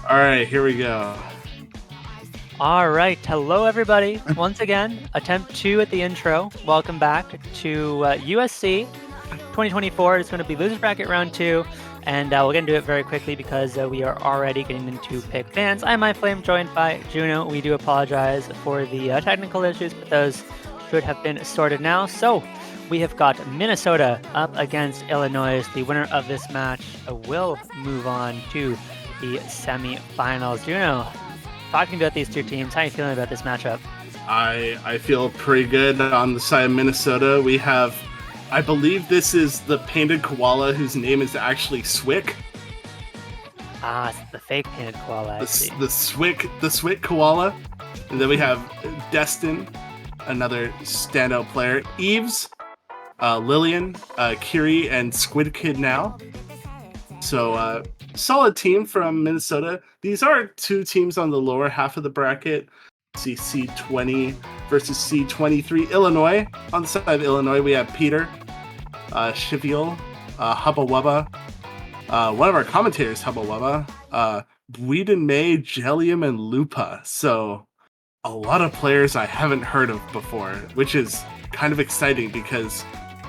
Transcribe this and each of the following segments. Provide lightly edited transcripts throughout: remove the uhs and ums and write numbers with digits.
All right, here we go. All right, hello everybody. Once again, attempt 2 at the intro. Welcome back to USC 2024. It's going to be Losers Bracket Round 2, and we're going to do it very quickly because we are already getting into pick bands. I'm MyFlame, joined by Juno. We do apologize for the technical issues, but those should have been sorted now. So we have got Minnesota up against Illinois. The winner of this match will move on to the semifinals. Juno, talking about these two teams, how are you feeling about this matchup? I feel pretty good on the side of Minnesota. We have, I believe this is the painted koala whose name is actually Swick. Ah, it's the fake painted koala. The Swick koala. And then we have Destin, another standout player. Eves, Lillian, Kiri, and Squid Kid now. So, solid team from Minnesota. These are two teams on the lower half of the bracket. See C20 versus C23. Illinois. On the side of Illinois, we have Peter, Shiviel, Hubba Wubba. One of our commentators, Hubba Wubba. Bweeden May, Jellium, and Lupa. So, a lot of players I haven't heard of before, which is kind of exciting because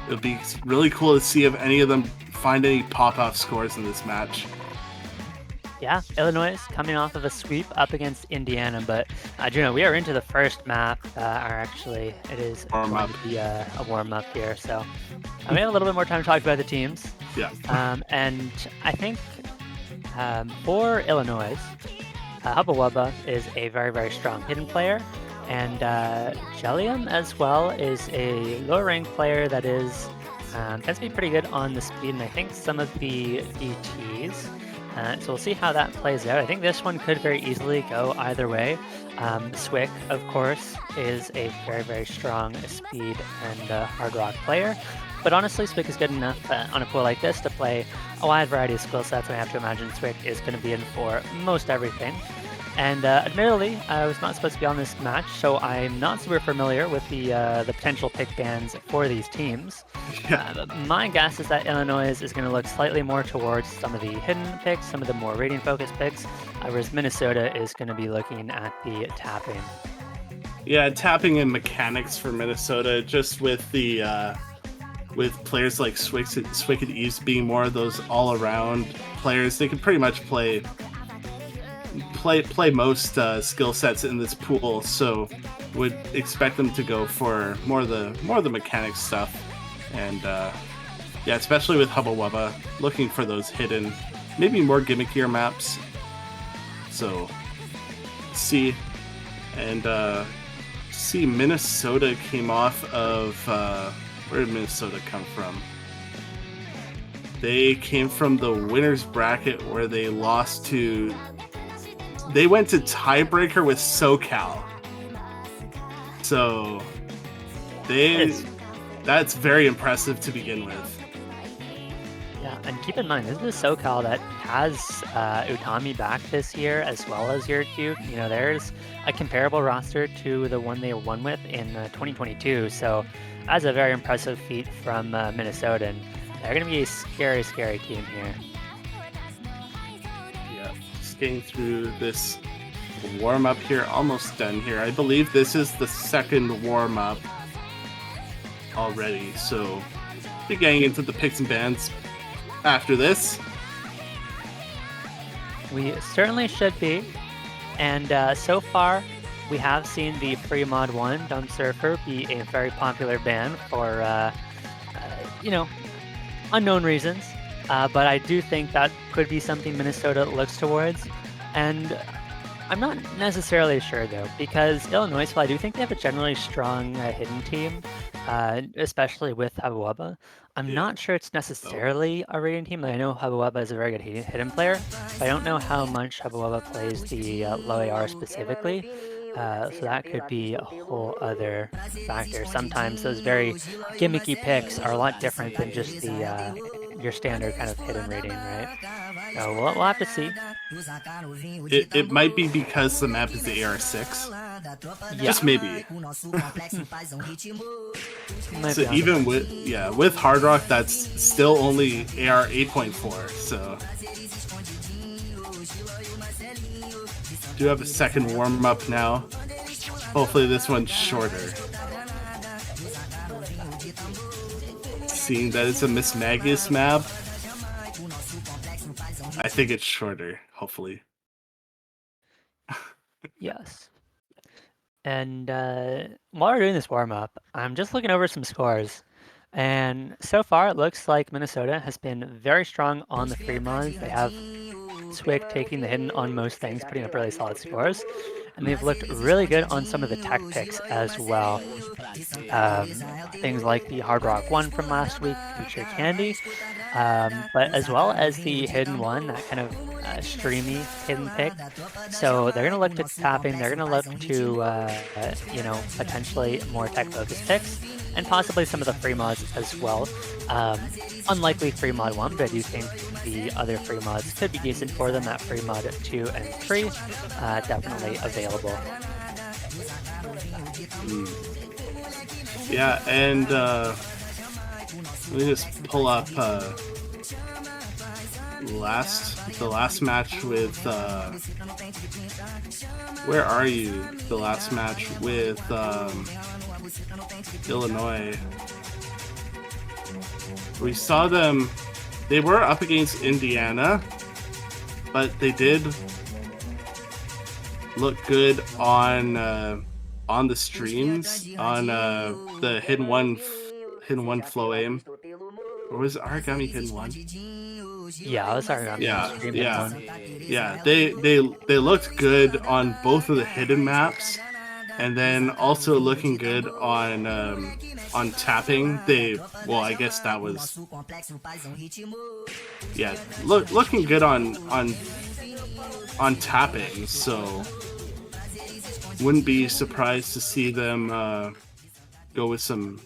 it would be really cool to see if any of them find any pop-off scores in this match. Yeah, Illinois is coming off of a sweep up against Indiana, but Juno, we are into the first map. It is Warm up. going to be a warm-up here, so we have a little bit more time to talk about the teams. Yeah. And I think for Illinois, Hubba Wubba is a very, very strong hidden player, and Jellium as well is a lower-ranked player that is tends to be pretty good on the speed, and I think some of the DTs. So we'll see how that plays out. I think this one could very easily go either way. Swick, of course, is a very, very strong speed and hard rock player. But honestly, Swick is good enough on a pool like this to play a wide variety of skill sets, and I have to imagine Swick is going to be in for most everything. And admittedly, I was not supposed to be on this match, so I'm not super familiar with the potential pick bans for these teams. Yeah. My guess is that Illinois is going to look slightly more towards some of the hidden picks, some of the more rating-focused picks, whereas Minnesota is going to be looking at the tapping. Yeah, tapping and mechanics for Minnesota, just with the with players like Swick and Eves being more of those all-around players. They can pretty much play most skill sets in this pool, so would expect them to go for more of the mechanics stuff, and yeah, especially with Hubba Wubba, looking for those hidden, maybe more gimmickier maps. So see Minnesota came off of where did Minnesota come from? They came from the winners bracket where they lost to. They went to tiebreaker with SoCal. So that's very impressive to begin with. Yeah, and keep in mind, this is a SoCal that has Utami back this year as well as Yurku. You know, there's a comparable roster to the one they won with in 2022. So that's a very impressive feat from Minnesota, and they're going to be a scary, scary team here. Getting through this warm-up here, almost done here. I believe this is the second warm-up already, so we're getting into the picks and bans after this. We certainly should be, and so far we have seen the Free Mod 1 Dumb Surfer be a very popular ban for, unknown reasons. But I do think that could be something Minnesota looks towards. And I'm not necessarily sure, though, because Illinois, while I do think they have a generally strong hidden team, especially with Hubba Wubba, I'm not sure it's necessarily a rating team. I know Hubba Wubba is a very good hidden player, but I don't know how much Hubba Wubba plays the low AR specifically. So that could be a whole other factor. Sometimes those very gimmicky picks are a lot different than just the your standard kind of hidden rating, right? So we'll have to see. It might be because the map is the AR6. Yeah. Just maybe. Might So be on even with Hard Rock, that's still only AR 8.4. So do have a second warm-up now. Hopefully this one's shorter. Seeing that it's a Miss Magus map, I think it's shorter, hopefully. Yes. And while we're doing this warm-up, I'm just looking over some scores. And so far, it looks like Minnesota has been very strong on the free mods. They have Swick taking the hidden on most things, putting up really solid scores. And they've looked really good on some of the tech picks as well. Um, Things like the Hard Rock 1 from last week featured Candy, but as well as the Hidden 1, that kind of streamy hidden pick. So they're going to look to tapping, they're going to look to, potentially more tech-focused picks, and possibly some of the free mods as well. Unlikely free mod 1, but I do think the other free mods could be decent for them. That free mod 2 and 3, definitely available. Yeah, and let me just pull up the last match with where are you? The last match with Illinois. We saw them. They were up against Indiana, but they did look good on the streams on the hidden one flow aim. Or was it Origami hidden one? Yeah, I was Origami. Yeah. They looked good on both of the hidden maps, and then also looking good on tapping. I guess that was looking good on tapping. So wouldn't be surprised to see them go with some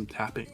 tapping.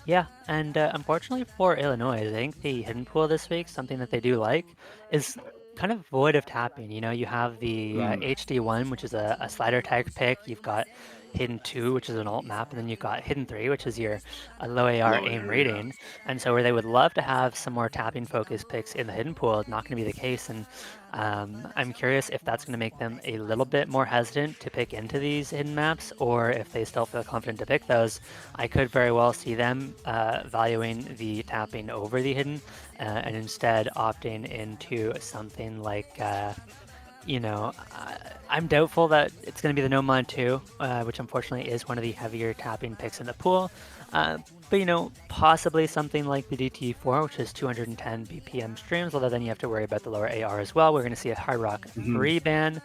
Yeah, and unfortunately for Illinois, I think the hidden pool this week, something that they do like, is kind of void of tapping. You know, you have the HD1, which is a slider tag pick. You've got Hidden 2, which is an alt map, and then you've got Hidden 3, which is your low AR aim rating. Yeah. And so where they would love to have some more tapping focused picks in the hidden pool, not going to be the case. And I'm curious if that's going to make them a little bit more hesitant to pick into these hidden maps, or if they still feel confident to pick those. I could very well see them valuing the tapping over the hidden, and instead opting into something like I'm doubtful that it's going to be the Nomad 2, which unfortunately is one of the heavier tapping picks in the pool. But possibly something like the DT4, which is 210 BPM streams, although then you have to worry about the lower AR as well. We're going to see a Hard Rock 3 ban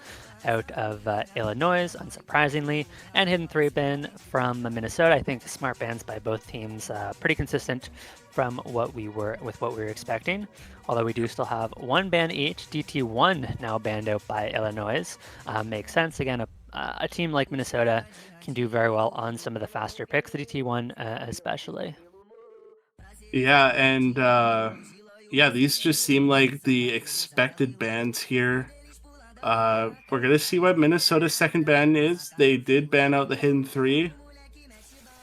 out of Illinois, unsurprisingly, and Hidden 3 ban from Minnesota. I think the smart bans by both teams pretty consistent from what we were expecting. Although we do still have one ban each. DT1 now banned out by Illinois. Makes sense. Again, a team like Minnesota can do very well on some of the faster picks, the DT1 especially. Yeah, and these just seem like the expected bans here. We're gonna see what Minnesota's second ban is. They did ban out the Hidden 3.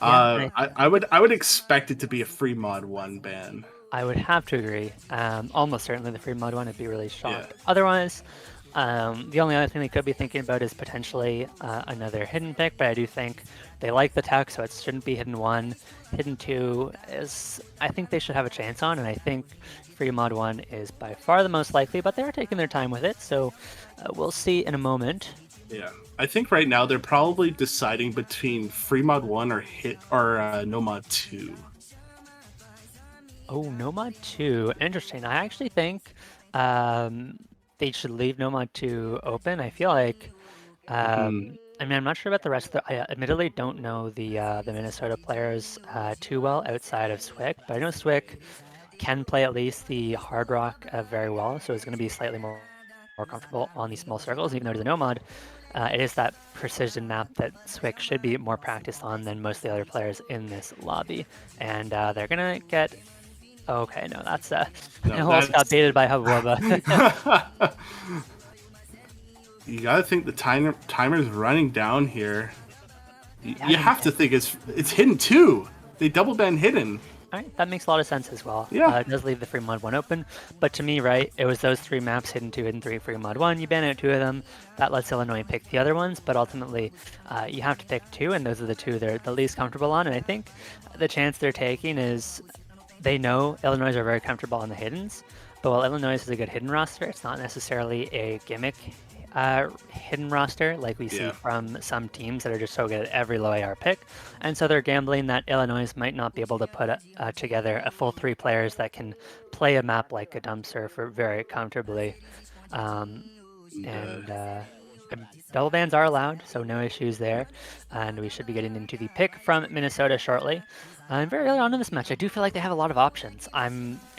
I would expect it to be a free mod 1 ban. I would have to agree. Almost certainly the free mod 1. I'd be really shocked. Otherwise, the only other thing they could be thinking about is potentially another hidden pick, but I do think they like the tech, so it shouldn't be Hidden 1. Hidden 2 is, I think they should have a chance on, and I think free mod 1 is by far the most likely, but they're taking their time with it, so we'll see in a moment. Yeah, I think right now they're probably deciding between free mod 1 or Nomad 2. Oh, Nomad 2. Interesting. I actually think they should leave Nomad 2 open. I feel like, I'm not sure about the rest of I admittedly don't know the Minnesota players too well outside of Swick, but I know Swick can play at least the Hard Rock very well, so it's going to be slightly more comfortable on these small circles, even though to the Nomad, it is that precision map that Swick should be more practiced on than most of the other players in this lobby. And they're going to get... Okay, no, that's... almost got baited by Hubwubba. You gotta think the timer's running down here. You have to think it's Hidden 2. They double ban Hidden. All right, that makes a lot of sense as well. Yeah. It does leave the free mod 1 open, but to me, right, it was those 3 maps, hidden 2, hidden 3, free mod 1. You ban out 2 of them. That lets Illinois pick the other ones, but ultimately, you have to pick 2, and those are the 2 they're the least comfortable on. And I think the chance they're taking is they know Illinois are very comfortable on the hiddens, but while Illinois is a good hidden roster, it's not necessarily a gimmick hidden roster like we see Yeah. from some teams that are just so good at every low AR pick. And so they're gambling that Illinois might not be able to put together a full 3 players that can play a map like a dumpster for very comfortably. Um, and double bans are allowed, so no issues there. And we should be getting into the pick from Minnesota shortly. And very early on in this match, I do feel like they have a lot of options.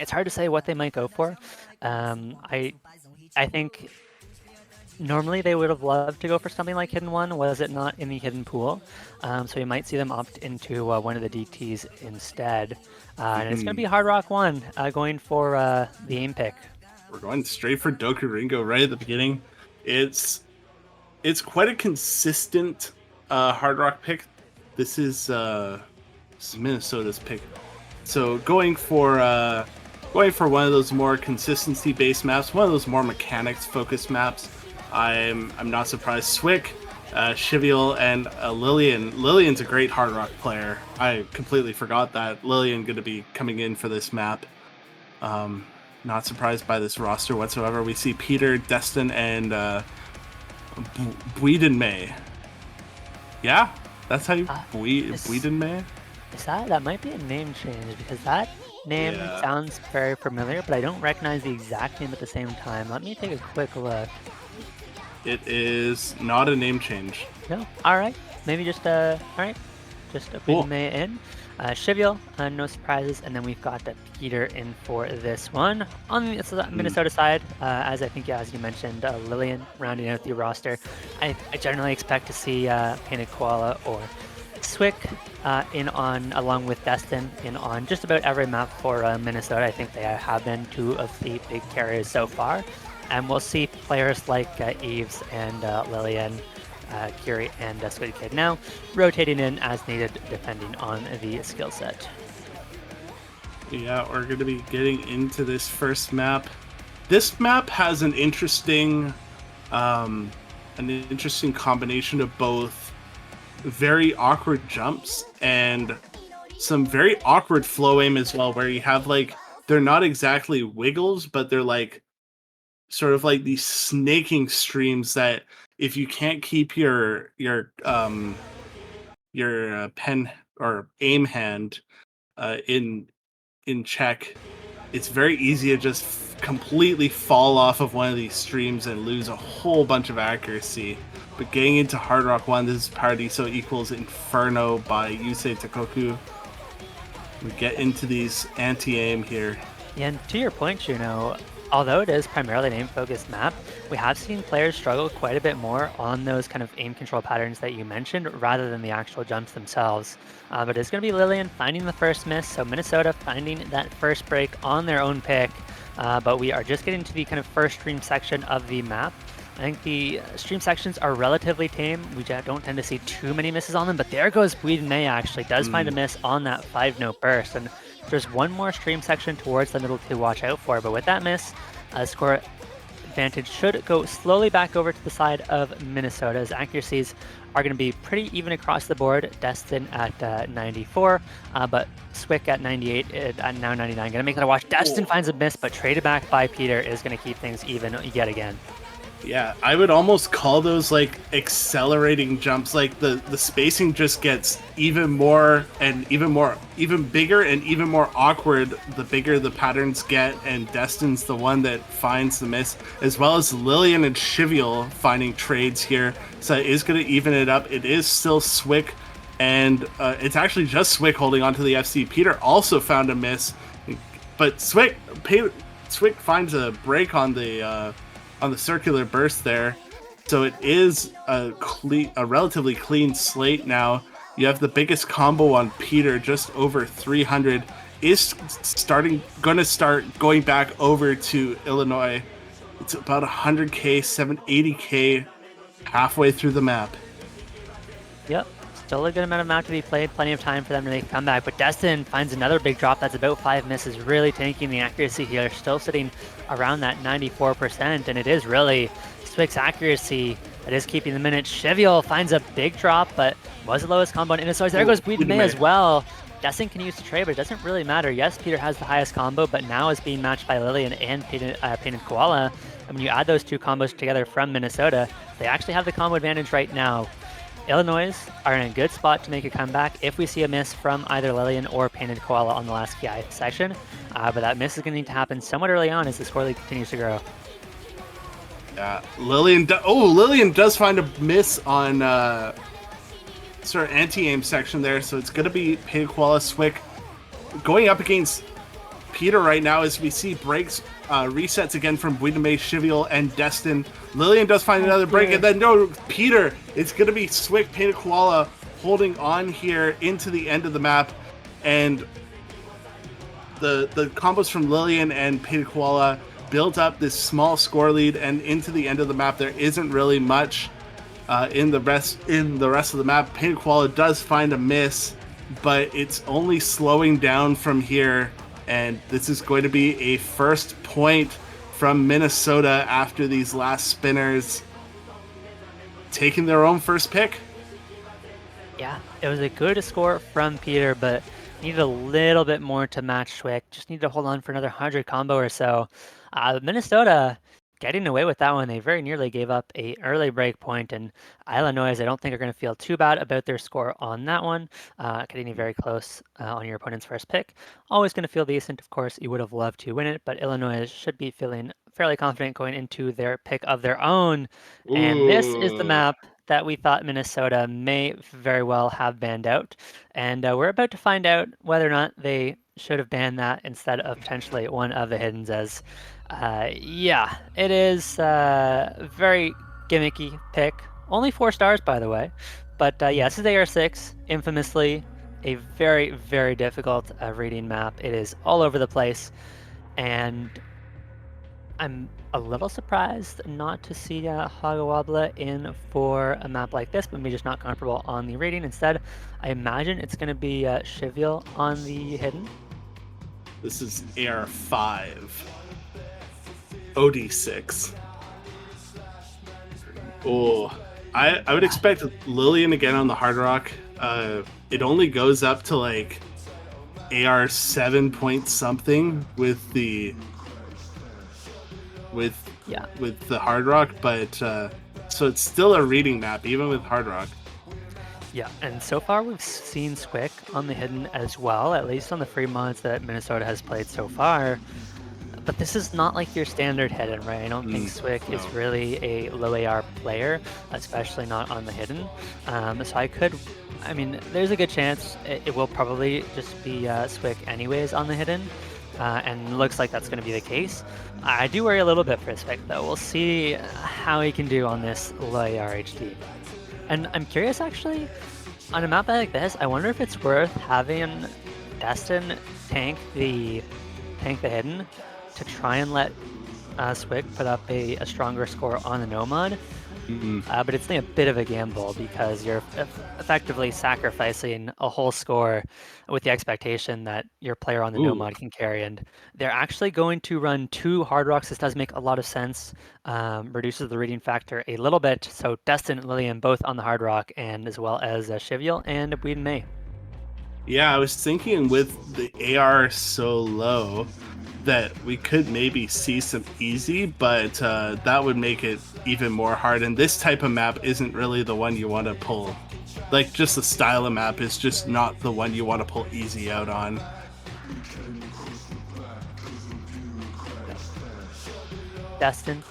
It's hard to say what they might go for. I think normally they would have loved to go for something like Hidden One, was it not in the hidden pool? So you might see them opt into one of the DTs instead. And it's going to be Hard Rock 1 going for the aim pick. We're going straight for Doku Ringo right at the beginning. It's quite a consistent Hard Rock pick. This is Minnesota's pick. So going for one of those more consistency-based maps, one of those more mechanics-focused maps. I'm not surprised. Swick, Shivial, and Lillian. Lillian's a great Hard Rock player. I completely forgot that. Lillian going to be coming in for this map. Not surprised by this roster whatsoever. We see Peter, Destin, and Buiden May. Yeah, that's how you Buiden May. Is that might be a name change because that name sounds very familiar, but I don't recognize the exact name at the same time. Let me take a quick look. It is not a name change. No, all right. Maybe just a Cool. May in. Shivial, no surprises, and then we've got Peter in for this one. On the Minnesota side, as I think, as you mentioned, Lillian rounding out the roster. I generally expect to see Painted Koala or Swick in on, along with Destin, in on just about every map for Minnesota. I think they have been 2 of the big carriers so far. And we'll see players like Eves and Lillian, Curie, and Squid Kid now rotating in as needed depending on the skill set. Yeah, we're going to be getting into this first map. This map has an interesting combination of both very awkward jumps and some very awkward flow aim as well, where you have they're not exactly wiggles, but they're sort of like these snaking streams that if you can't keep your pen or aim hand in check, it's very easy to just completely fall off of one of these streams and lose a whole bunch of accuracy. But getting into Hard Rock 1, this is Paradiso equals Inferno by Yusei Tokoku. We get into these anti-aim here. Yeah, and to your point, Juno, although it is primarily an aim-focused map, we have seen players struggle quite a bit more on those kind of aim control patterns that you mentioned, rather than the actual jumps themselves. But it's going to be Lillian finding the first miss, so Minnesota finding that first break on their own pick. But we are just getting to the kind of first stream section of the map. I think the stream sections are relatively tame. We don't tend to see too many misses on them, but there goes Buiden May actually, does find a miss on that 5-note burst. And there's one more stream section towards the middle to watch out for, but with that miss, score advantage should go slowly back over to the side of Minnesota's accuracies are going to be pretty even across the board. Destin at 94, but Swick at 98, at now 99. Going to make that a watch. Destin finds a miss, but traded back by Peter is going to keep things even yet again. Yeah, I would almost call those accelerating jumps. The spacing just gets even bigger and even more awkward the bigger the patterns get, and Destin's the one that finds the miss, as well as Lillian and Shivial finding trades here. So it is going to even it up. It is still Swick, and it's actually just Swick holding onto the FC. Peter also found a miss, but Swick finds a break on the circular burst there. So it is a relatively clean slate now. You have the biggest combo on Peter, just over 300, is going to start going back over to Illinois. It's about 100k, 80k halfway through the map. Yep, still a good amount of map to be played, plenty of time for them to make a comeback, but Destin finds another big drop that's about 5 misses, really tanking the accuracy here, still sitting around that 94%, and it is really Swick's accuracy that is keeping the minute. Cheviel finds a big drop, but was the lowest combo in Innisource. There goes Build May as well. Destin can use the trade, but it doesn't really matter. Yes, Peter has the highest combo, but now is being matched by Lillian and Painted Koala. And when you add those two combos together from Minnesota, they actually have the combo advantage right now. Illinois are in a good spot to make a comeback if we see a miss from either Lillian or Painted Koala on the last PI section. But that miss is going to need to happen somewhat early on as the score lead continues to grow. Yeah, Lillian does find a miss on sort of anti-aim section there, so it's going to be Painted Koala Swick going up against Peter right now as we see breaks, resets again from Buidame, Cheviel, and Destin. Lillian does find another break, and then no, Peter, it's going to be Swick, Painted Koala holding on here into the end of the map, and the combos from Lillian and Painted Koala built up this small score lead, and into the end of the map, there isn't really much in the rest of the map. Painted Koala does find a miss, but it's only slowing down from here, and this is going to be a first point from Minnesota after these last spinners taking their own first pick. Yeah, it was a good score from Peter, but needed a little bit more to match Swick. Just need to hold on for another 100 combo or so. Minnesota getting away with that one. They very nearly gave up a early break point, and Illinois, I don't think are going to feel too bad about their score on that one. Getting very close on your opponent's first pick. Always going to feel decent, of course. You would have loved to win it, but Illinois should be feeling fairly confident going into their pick of their own. Ooh. And this is the map that we thought Minnesota may very well have banned out. And we're about to find out whether or not they should have banned that instead of potentially one of the hiddens, as yeah, it is a very gimmicky pick. Only 4 stars, by the way. But yeah, this is AR6, infamously a very, very difficult reading map. It is all over the place, and I'm a little surprised not to see Hagawabla in for a map like this, but maybe just not comfortable on the rating. Instead, I imagine it's going to be Cheviel on the hidden. This is AR5. OD6. Oh, I would expect Lillian again on the Hard Rock. It only goes up to like AR7 point something with the Hard Rock, but so it's still a reading map even with Hard Rock. Yeah, and so far we've seen Squick on the hidden as well, at least on the free mods that Minnesota has played so far. But this is not like your standard hidden, right? I don't think Swick is really a low AR player, especially not on the hidden. I mean, there's a good chance it will probably just be Swick anyways on the hidden, and looks like that's going to be the case. I do worry a little bit for Swick, though. We'll see how he can do on this low AR HD. And I'm curious, actually, on a map like this, I wonder if it's worth having Destin tank the hidden to try and let Swick put up a stronger score on the Nomad. But it's a bit of a gamble because you're effectively sacrificing a whole score with the expectation that your player on the Nomad can carry. And they're actually going to run 2 Hard Rocks. This does make a lot of sense. Reduces the reading factor a little bit. So Destin and Lillian both on the Hard Rock, and as well as Cheviel and Build May. Yeah, I was thinking with the AR so low that we could maybe see some easy, but that would make it even more hard. And this type of map isn't really the one you want to pull. Like, just the style of map is just not the one you want to pull easy out on. Destin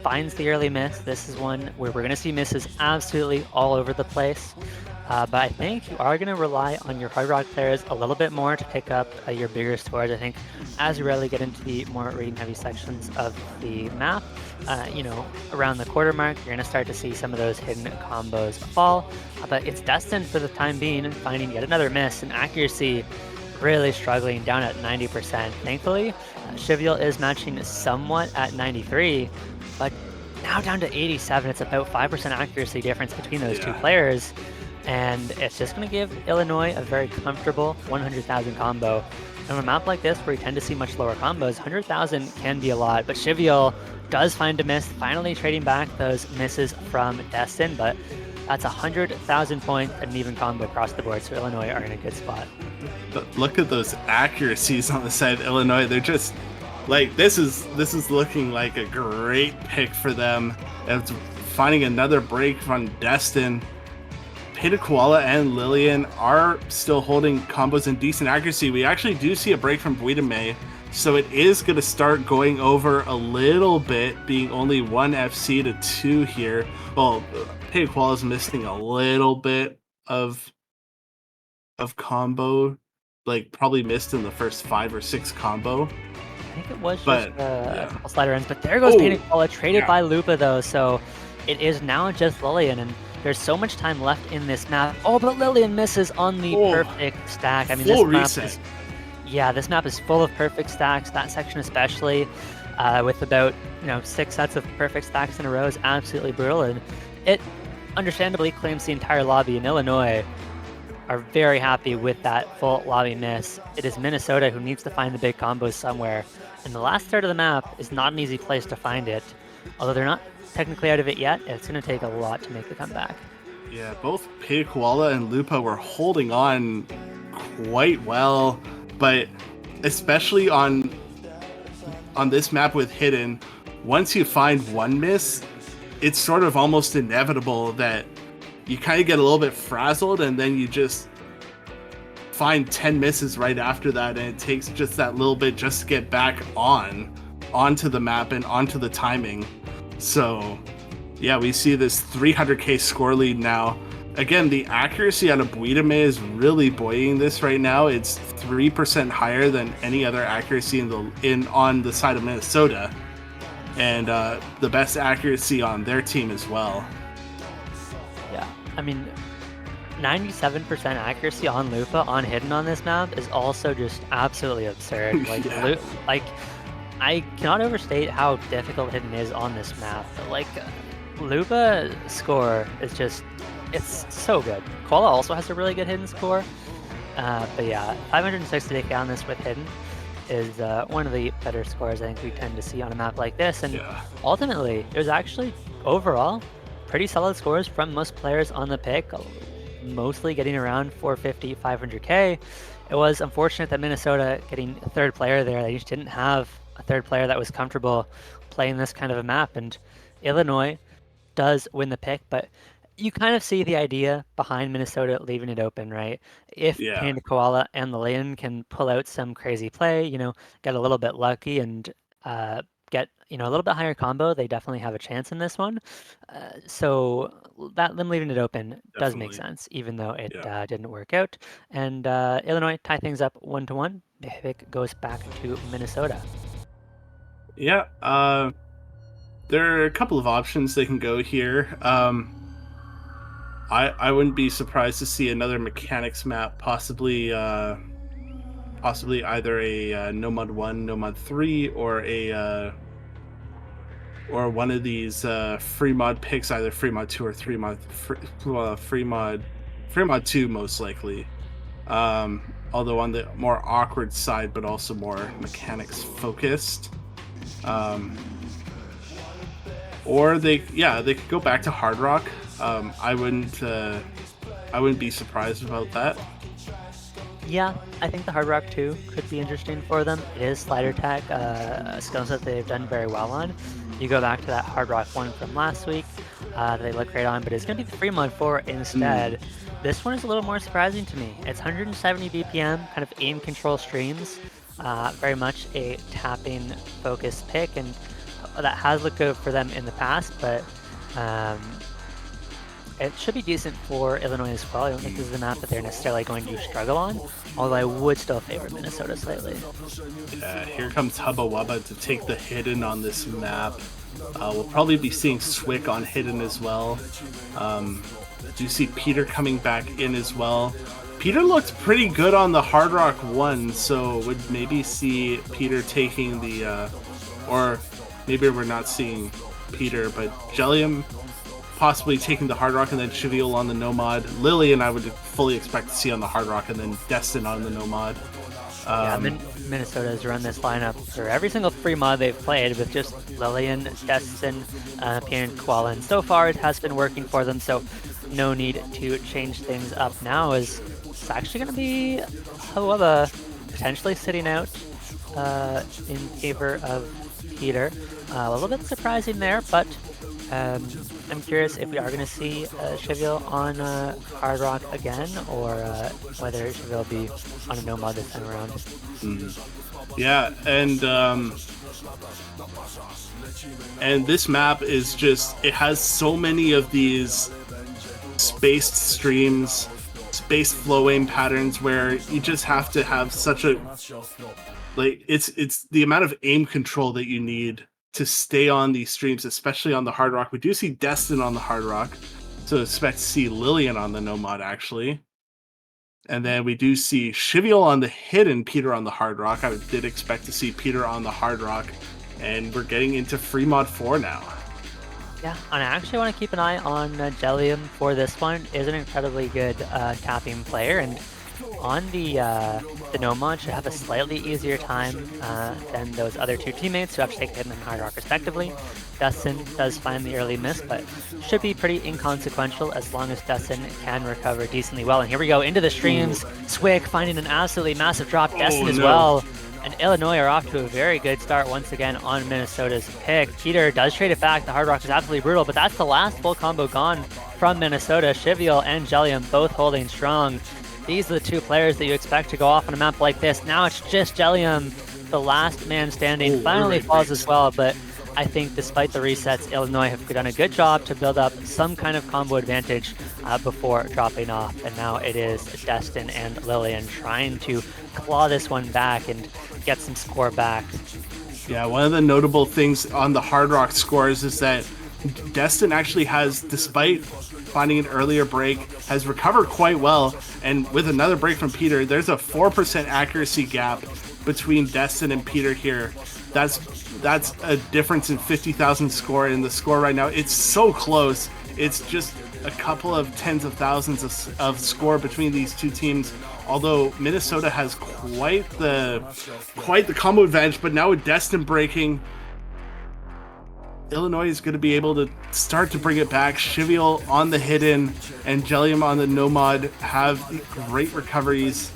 finds the early miss. This is one where we're going to see misses absolutely all over the place. But I think you are going to rely on your Hard Rock players a little bit more to pick up your bigger scores. I think as you really get into the more rating heavy sections of the map, around the quarter mark, you're going to start to see some of those hidden combos fall. But it's Destin for the time being, and finding yet another miss, and accuracy really struggling down at 90%. Thankfully, Cheviel is matching somewhat at 93, but now down to 87. It's about 5% accuracy difference between those two players. and it's just going to give Illinois a very comfortable 100,000 combo. And on a map like this, where you tend to see much lower combos, 100,000 can be a lot, but Trivial does find a miss, finally trading back those misses from Destin, but that's 100,000 points and an even combo across the board, so Illinois are in a good spot. But look at those accuracies on the side of Illinois. They're just like, this is looking like a great pick for them. It's finding another break from Destin. Peta Koala and Lillian are still holding combos in decent accuracy. We actually do see a break from Buidame, so it is going to start going over a little bit, being only 1 FC to 2 here. Well, Peta Koala is missing a little bit of combo, like probably missed in the first 5 or 6 combo. I think it was just a couple slider ends, but there goes Peta Koala, traded by Lupa though, so it is now just Lillian, and there's so much time left in this map. Oh, but Lillian misses on the perfect stack. I mean, this map is, this map is full of perfect stacks. That section especially, with about 6 sets of perfect stacks in a row, is absolutely brutal, and it understandably claims the entire lobby. In Illinois are very happy with that full lobby miss. It is Minnesota who needs to find the big combos somewhere, and the last third of the map is not an easy place to find it. Although they're not technically out of it yet, it's going to take a lot to make the comeback. Yeah, both Peta Koala and Lupa were holding on quite well, but especially on this map with Hidden, once you find one miss, it's sort of almost inevitable that you kind of get a little bit frazzled, and then you just find 10 misses right after that, and it takes just that little bit just to get back onto the map and onto the timing. So yeah, we see this 300k score lead now. Again, the accuracy out of Buidame is really buoying this right now. It's 3% higher than any other accuracy on the side of Minnesota, and the best accuracy on their team as well. Yeah, I mean, 97% accuracy on Lupa on Hidden on this map is also just absolutely absurd. Like, I cannot overstate how difficult Hidden is on this map. Like, Lupa score is just, it's so good. Koala also has a really good Hidden score. But yeah, 560k on this with Hidden is one of the better scores I think we tend to see on a map like this. And ultimately, it was actually, overall, pretty solid scores from most players on the pick, mostly getting around 450, 500k. It was unfortunate that Minnesota getting a third player there. They just didn't have a third player that was comfortable playing this kind of a map, and Illinois does win the pick, but you kind of see the idea behind Minnesota leaving it open, right? If Panda Koala and Lillian can pull out some crazy play, get a little bit lucky and get a little bit higher combo, they definitely have a chance in this one. So that them leaving it open does make sense, even though it didn't work out. And Illinois tie things up 1-1. The pick goes back to Minnesota. Yeah, there are a couple of options they can go here. I wouldn't be surprised to see another mechanics map, possibly either a No Mod 1, No Mod 3, or or one of these free mod picks, either free mod 2 or free mod 2 most likely. Although on the more awkward side, but also more mechanics focused. Or they could go back to Hard Rock. I wouldn't be surprised about that. Yeah, I think the Hard Rock 2 could be interesting for them. It is slider tech, a skill set they've done very well on. You go back to that Hard Rock 1 from last week, they look great on, but it's going to be the free mod 4 instead. This one is a little more surprising to me. It's 170 BPM, kind of aim control streams, very much a tapping focused pick, and that has looked good for them in the past, but it should be decent for Illinois as well. I don't think this is a map that they're necessarily going to struggle on, although I would still favor Minnesota slightly. Yeah, here comes Hubba Wubba to take the Hidden on this map. We'll probably be seeing Swick on Hidden as well. Do see Peter coming back in as well. Peter looked pretty good on the Hard Rock 1, so would maybe see Peter taking the... or maybe we're not seeing Peter, but Jellium possibly taking the Hard Rock and then Trivial on the Nomad. Lillian, I would fully expect to see on the Hard Rock and then Destin on the Nomad. Yeah, Minnesota has run this lineup for every single free mod they've played with just Lillian, Destin, and Koala. And so far it has been working for them, so no need to change things up now, as it's actually going to be Hawaba potentially sitting out in favor of Peter. A little bit surprising there, but I'm curious if we are going to see Trivial on Hard Rock again, or whether Trivial will be on a Nomad this time around. Yeah, and this map is just, it has so many of these spaced streams, spaced flow aim patterns where you just have to have such a, like, it's the amount of aim control that you need to stay on these streams, especially on the Hard Rock. We do see Destin on the Hard Rock, so expect to see Lillian on the Nomad, actually. And then we do see Trivial on the Hidden, Peter on the Hard Rock. I did expect to see Peter on the Hard Rock, and we're getting into Free Mod 4 now. Yeah, and I actually want to keep an eye on Jellium for this one. Is an incredibly good tapping player, and on the Nomad should have a slightly easier time than those other two teammates who have to take Hidden and Hard Rock respectively. Dustin does find the early miss, but should be pretty inconsequential as long as Dustin can recover decently well. And here we go into the streams. Swick finding an absolutely massive drop. Destin as well. And Illinois are off to a very good start once again on Minnesota's pick. Peter does trade it back. The Hard Rock is absolutely brutal, but that's the last full combo gone from Minnesota. Trivial and Jellium both holding strong. These are the two players that you expect to go off on a map like this. Now it's just Jellium, the last man standing, finally falls as well, but I think despite the resets, Illinois have done a good job to build up some kind of combo advantage before dropping off. And now it is Destin and Lillian trying to claw this one back and get some score back. Yeah, one of the notable things on the Hard Rock scores is that Destin actually has, despite finding an earlier break, has recovered quite well. And with another break from Peter, there's a 4% accuracy gap between Destin and Peter here. That's a difference in 50,000 score in the score right now. It's so close. It's just a couple of tens of thousands of score between these two teams. Although Minnesota has quite the combo advantage, but now with Destin breaking, Illinois is going to be able to start to bring it back. Trivial on the Hidden and Jellium on the Nomad have great recoveries.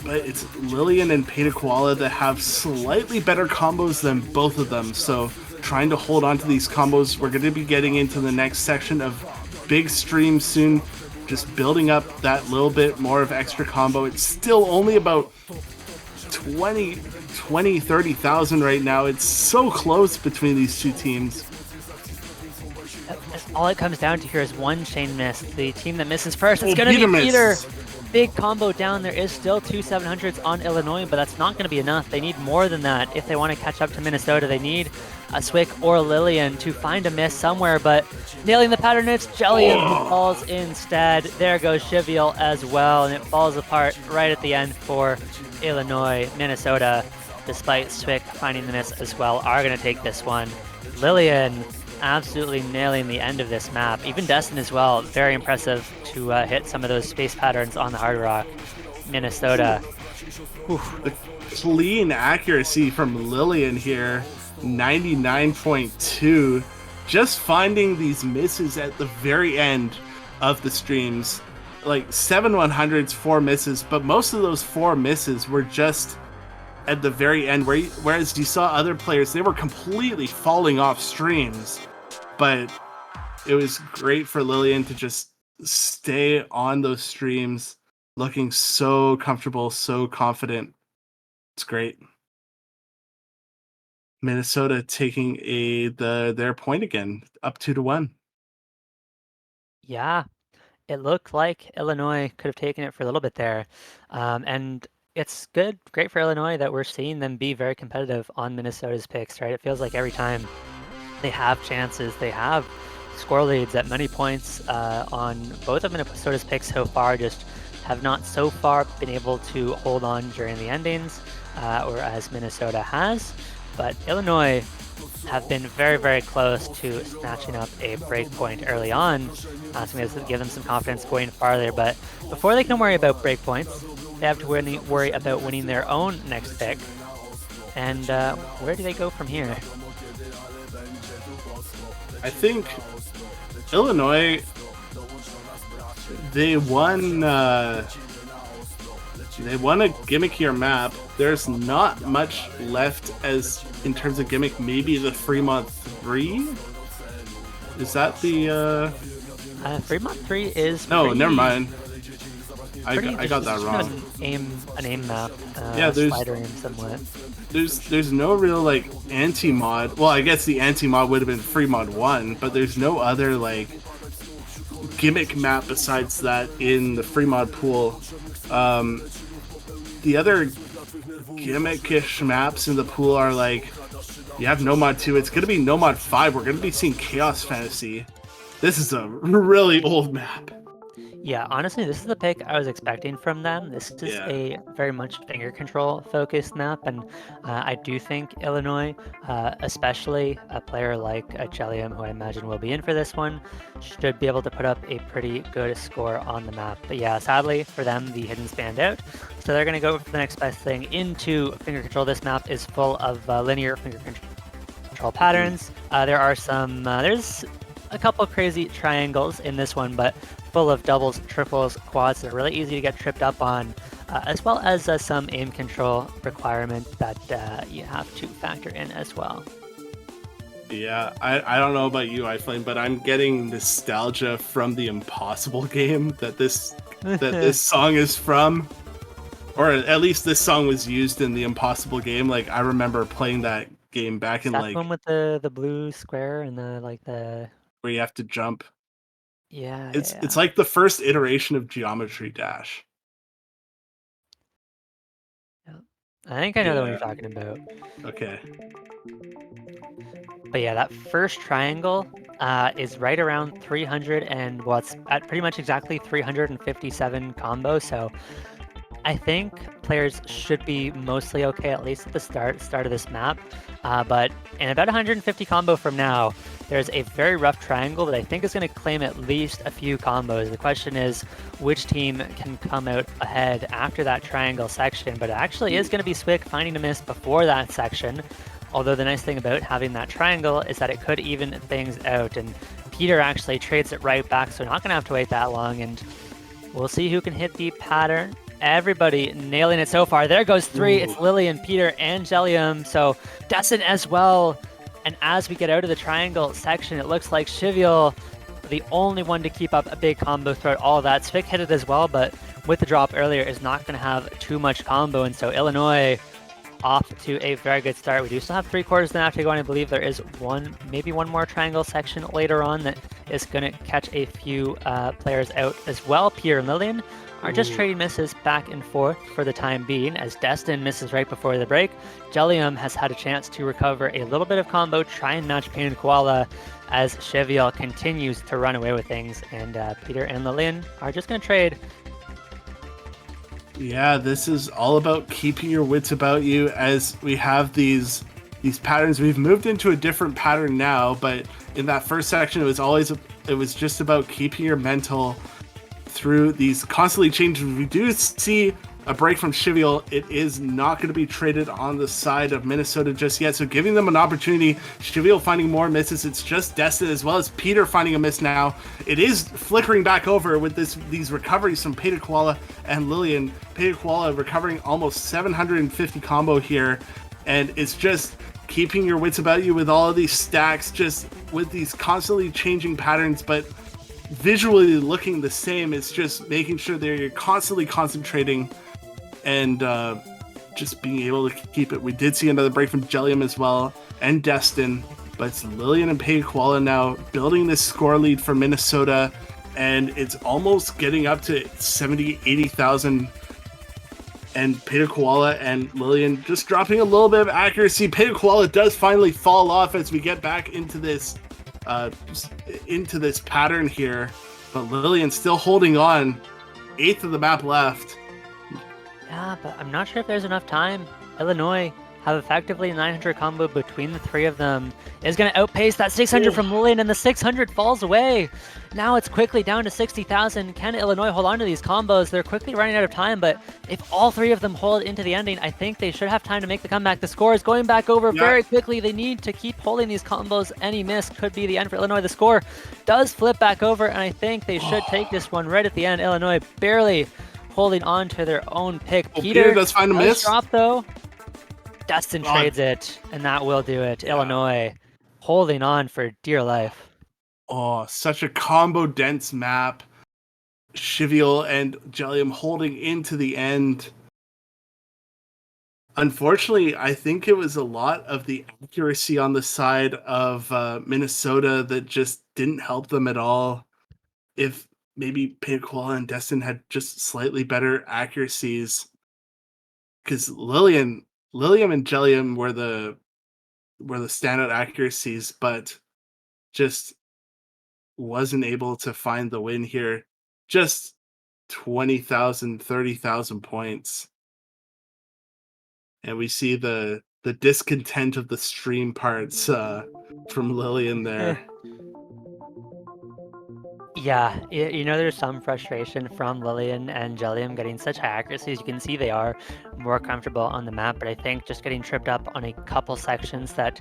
But it's Lillian and Peta Koala that have slightly better combos than both of them. So trying to hold on to these combos. We're going to be getting into the next section of big streams soon. Just building up that little bit more of extra combo. It's still only about 30,000 right now. It's so close between these two teams. All it comes down to here is one chain miss. The team that misses first, it's going to be Peter. Big combo down. There is still two 700s on Illinois, but that's not going to be enough. They need more than that if they want to catch up to Minnesota. They need a Swick or Lillian to find a miss somewhere, but nailing the pattern, it's Jellium who falls instead. There goes Trivial as well, and it falls apart right at the end for Illinois. Minnesota, despite Swick finding the miss as well, are going to take this one. Lillian absolutely nailing the end of this map. Even Destin as well, very impressive to hit some of those space patterns on the Hard Rock. Minnesota. The clean accuracy from Lillian here, 99.2. Just finding these misses at the very end of the streams. Like 7 100s, 4 misses, but most of those 4 misses were just at the very end, whereas you saw other players, they were completely falling off streams. But it was great for Lillian to just stay on those streams, looking so comfortable, so confident. It's great. Minnesota taking their point again, up 2-1. Yeah, it looked like Illinois could have taken it for a little bit there. And it's great for Illinois that we're seeing them be very competitive on Minnesota's picks, right? It feels like every time they have chances, they have score leads at many points on both of Minnesota's picks so far, just have not so far been able to hold on during the endings, or as Minnesota has. But Illinois have been very, very close to snatching up a breakpoint early on. Something that's give them some confidence going farther. But before they can worry about breakpoints, they have to worry about winning their own next pick. And where do they go from here? I think Illinois, they won a gimmickier map. There's not much left as in terms of gimmick. Maybe the Fremont 3? Is that the Fremont 3 is no, never mind. I got that wrong. An aim map. Yeah, there's slider aim somewhat. There's no real like anti-mod. Well, I guess the anti-mod would have been Fremont 1, but there's no other like gimmick map besides that in the Fremont pool. The other gimmickish maps in the pool are like, you have Nomad 2, it's going to be Nomad 5, we're going to be seeing Chaos Fantasy. This is a really old map. Yeah, honestly, this is the pick I was expecting from them. This is a very much finger control focused map, and I do think Illinois, especially a player like Chelium, who I imagine will be in for this one, should be able to put up a pretty good score on the map. But yeah, sadly for them, the hidden spanned out, so they're going to go for the next best thing into finger control. This map is full of linear finger control patterns. There are there's a couple crazy triangles in this one, but full of doubles, triples, quads that are really easy to get tripped up on, as well as some aim control requirement that you have to factor in as well. Yeah, I don't know about you, iFlame, but I'm getting nostalgia from the Impossible game that this song is from, or at least this song was used in the Impossible game. Like I remember playing that game back in like one with the blue square and the where you have to jump. Yeah, it's like the first iteration of Geometry Dash. Yeah. I think I know the one you're talking about. Okay. But yeah, that first triangle is right around 300, and it's at pretty much exactly 357 combo. So I think players should be mostly okay, at least at the start of this map. But in about 150 combo from now, there's a very rough triangle that I think is going to claim at least a few combos. The question is which team can come out ahead after that triangle section, but it actually is going to be Swick finding a miss before that section. Although the nice thing about having that triangle is that it could even things out, and Peter actually trades it right back, so not going to have to wait that long, and we'll see who can hit the pattern. Everybody nailing it so far. There goes 3. Ooh. It's Lillian, Peter, and Jellium. So Destin as well. And as we get out of the triangle section, it looks like Shivial, the only one to keep up a big combo throughout all of that. Svick hit it as well, but with the drop earlier, is not going to have too much combo. And so Illinois off to a very good start. We do still have 3/4 then after going. I believe there is maybe one more triangle section later on that is going to catch a few players out as well. Peter and Lillian are just trading misses back and forth for the time being, as Destin misses right before the break. Jellium has had a chance to recover a little bit of combo, try and match Painted Koala, as Cheviel continues to run away with things, and Peter and Lillian are just going to trade. Yeah, this is all about keeping your wits about you as we have these patterns. We've moved into a different pattern now, but in that first section, it was just about keeping your mental through these constantly changes. We do see a break from Shivial. It is not going to be traded on the side of Minnesota just yet, so giving them an opportunity. Shivial finding more misses. It's just Destin as well as Peter finding a miss now. It is flickering back over with these recoveries from Painted Koala and Lillian. Painted Koala recovering almost 750 combo here, and it's just keeping your wits about you with all of these stacks, just with these constantly changing patterns, but visually looking the same. It's just making sure that you're constantly concentrating and just being able to keep it. We did see another break from Jellium as well and Destin, but it's Lillian and Painted Koala now building this score lead for Minnesota, and it's almost getting up to 70,000-80,000, and Painted Koala and Lillian just dropping a little bit of accuracy. Painted Koala does finally fall off as we get back into this pattern here, but Lillian still holding on. 8th of the map left. Yeah, but I'm not sure if there's enough time. Illinois have effectively 900 combo between the three of them is going to outpace that 600 Oh, from Lillian, and the 600 falls away. Now it's quickly down to 60,000. Can Illinois hold on to these combos? They're quickly running out of time, but if all three of them hold into the ending, I think they should have time to make the comeback. The score is going back over yeah. very quickly. They need to keep holding these combos. Any miss could be the end for Illinois. The score does flip back over, and I think they should take this one right at the end. Illinois barely holding on to their own pick. Oh, Peter does find a does miss. drop, though. Dustin Oh, trades it, and that will do it. yeah. Illinois holding on for dear life. Oh, such a combo dense map. Shivial and Jellium holding into the end. Unfortunately, I think it was a lot of the accuracy on the side of Minnesota that just didn't help them at all. If maybe Pinnacle and Destin had just slightly better accuracies, because Lillium and Jellium were the standout accuracies, but just wasn't able to find the win here. Just 20,000, 30,000 points. And we see the discontent of the stream parts from Lillian there. Yeah, you know, there's some frustration from Lillian and Jellium getting such high accuracies. You can see they are more comfortable on the map, but I think just getting tripped up on a couple sections that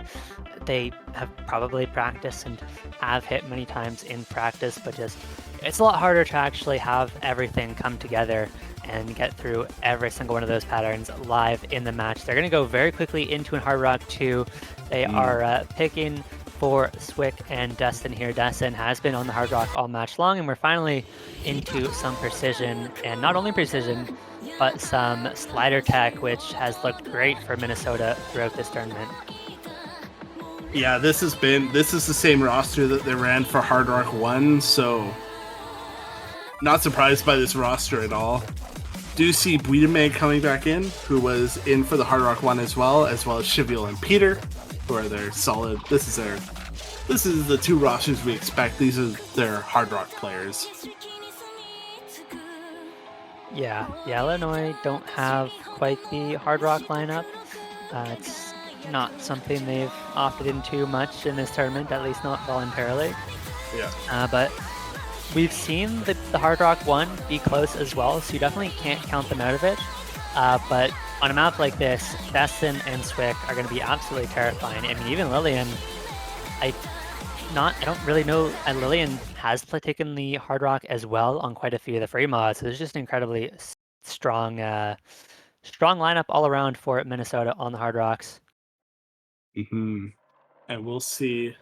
they have probably practiced and have hit many times in practice, but just it's a lot harder to actually have everything come together and get through every single one of those patterns live in the match. They're going to go very quickly into an Hard Rock 2. They are picking for Swick and Dustin here. Dustin has been on the Hard Rock all match long, and we're finally into some precision, and not only precision, but some slider tech, which has looked great for Minnesota throughout this tournament. Yeah, this is the same roster that they ran for Hard Rock 1, so not surprised by this roster at all. Do see Buidame coming back in, who was in for the Hard Rock 1 as well as Shivial and Peter, who are their solid. This is the two rosters we expect. These are their Hard Rock players. Yeah, Illinois don't have quite the Hard Rock lineup. It's not something they've opted into much in this tournament, at least not voluntarily. Yeah. But we've seen the Hard Rock 1 be close as well, so you definitely can't count them out of it. But on a map like this, Dustin and Swick are going to be absolutely terrifying. I mean, even Lillian, I don't really know. Lillian has taken the Hard Rock as well on quite a few of the free mods, so there's just an incredibly strong lineup all around for Minnesota on the Hard Rocks. Mm-hmm. And we'll see.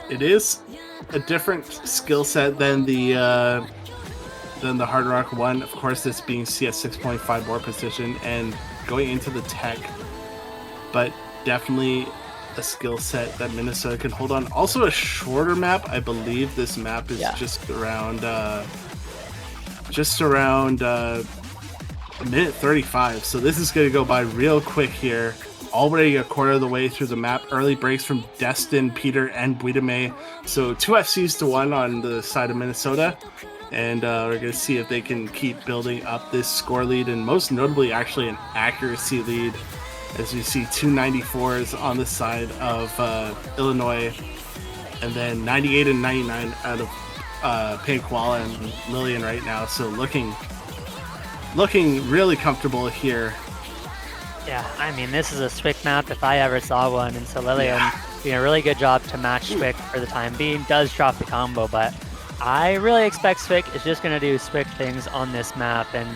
It is a different skill set than the Hard Rock 1. Of course, this being CS 6.5 more precision and going into the tech, but definitely a skill set that Minnesota can hold on. Also a shorter map. I believe this map is just around a minute 35. So this is going to go by real quick here. Already a quarter of the way through the map. Early breaks from Destin, Peter, and Buidame. So 2 FCs to 1 on the side of Minnesota. And we're going to see if they can keep building up this score lead, and most notably actually an accuracy lead, as you see 294s on the side of Illinois, and then 98 and 99 out of Koala and Lillian right now. So looking really comfortable here. Yeah, I mean, this is a Swick map if I ever saw one, and so Lillian doing a really good job to match Swick for the time being. Does drop the combo, but I really expect Swick is just going to do Swick things on this map, and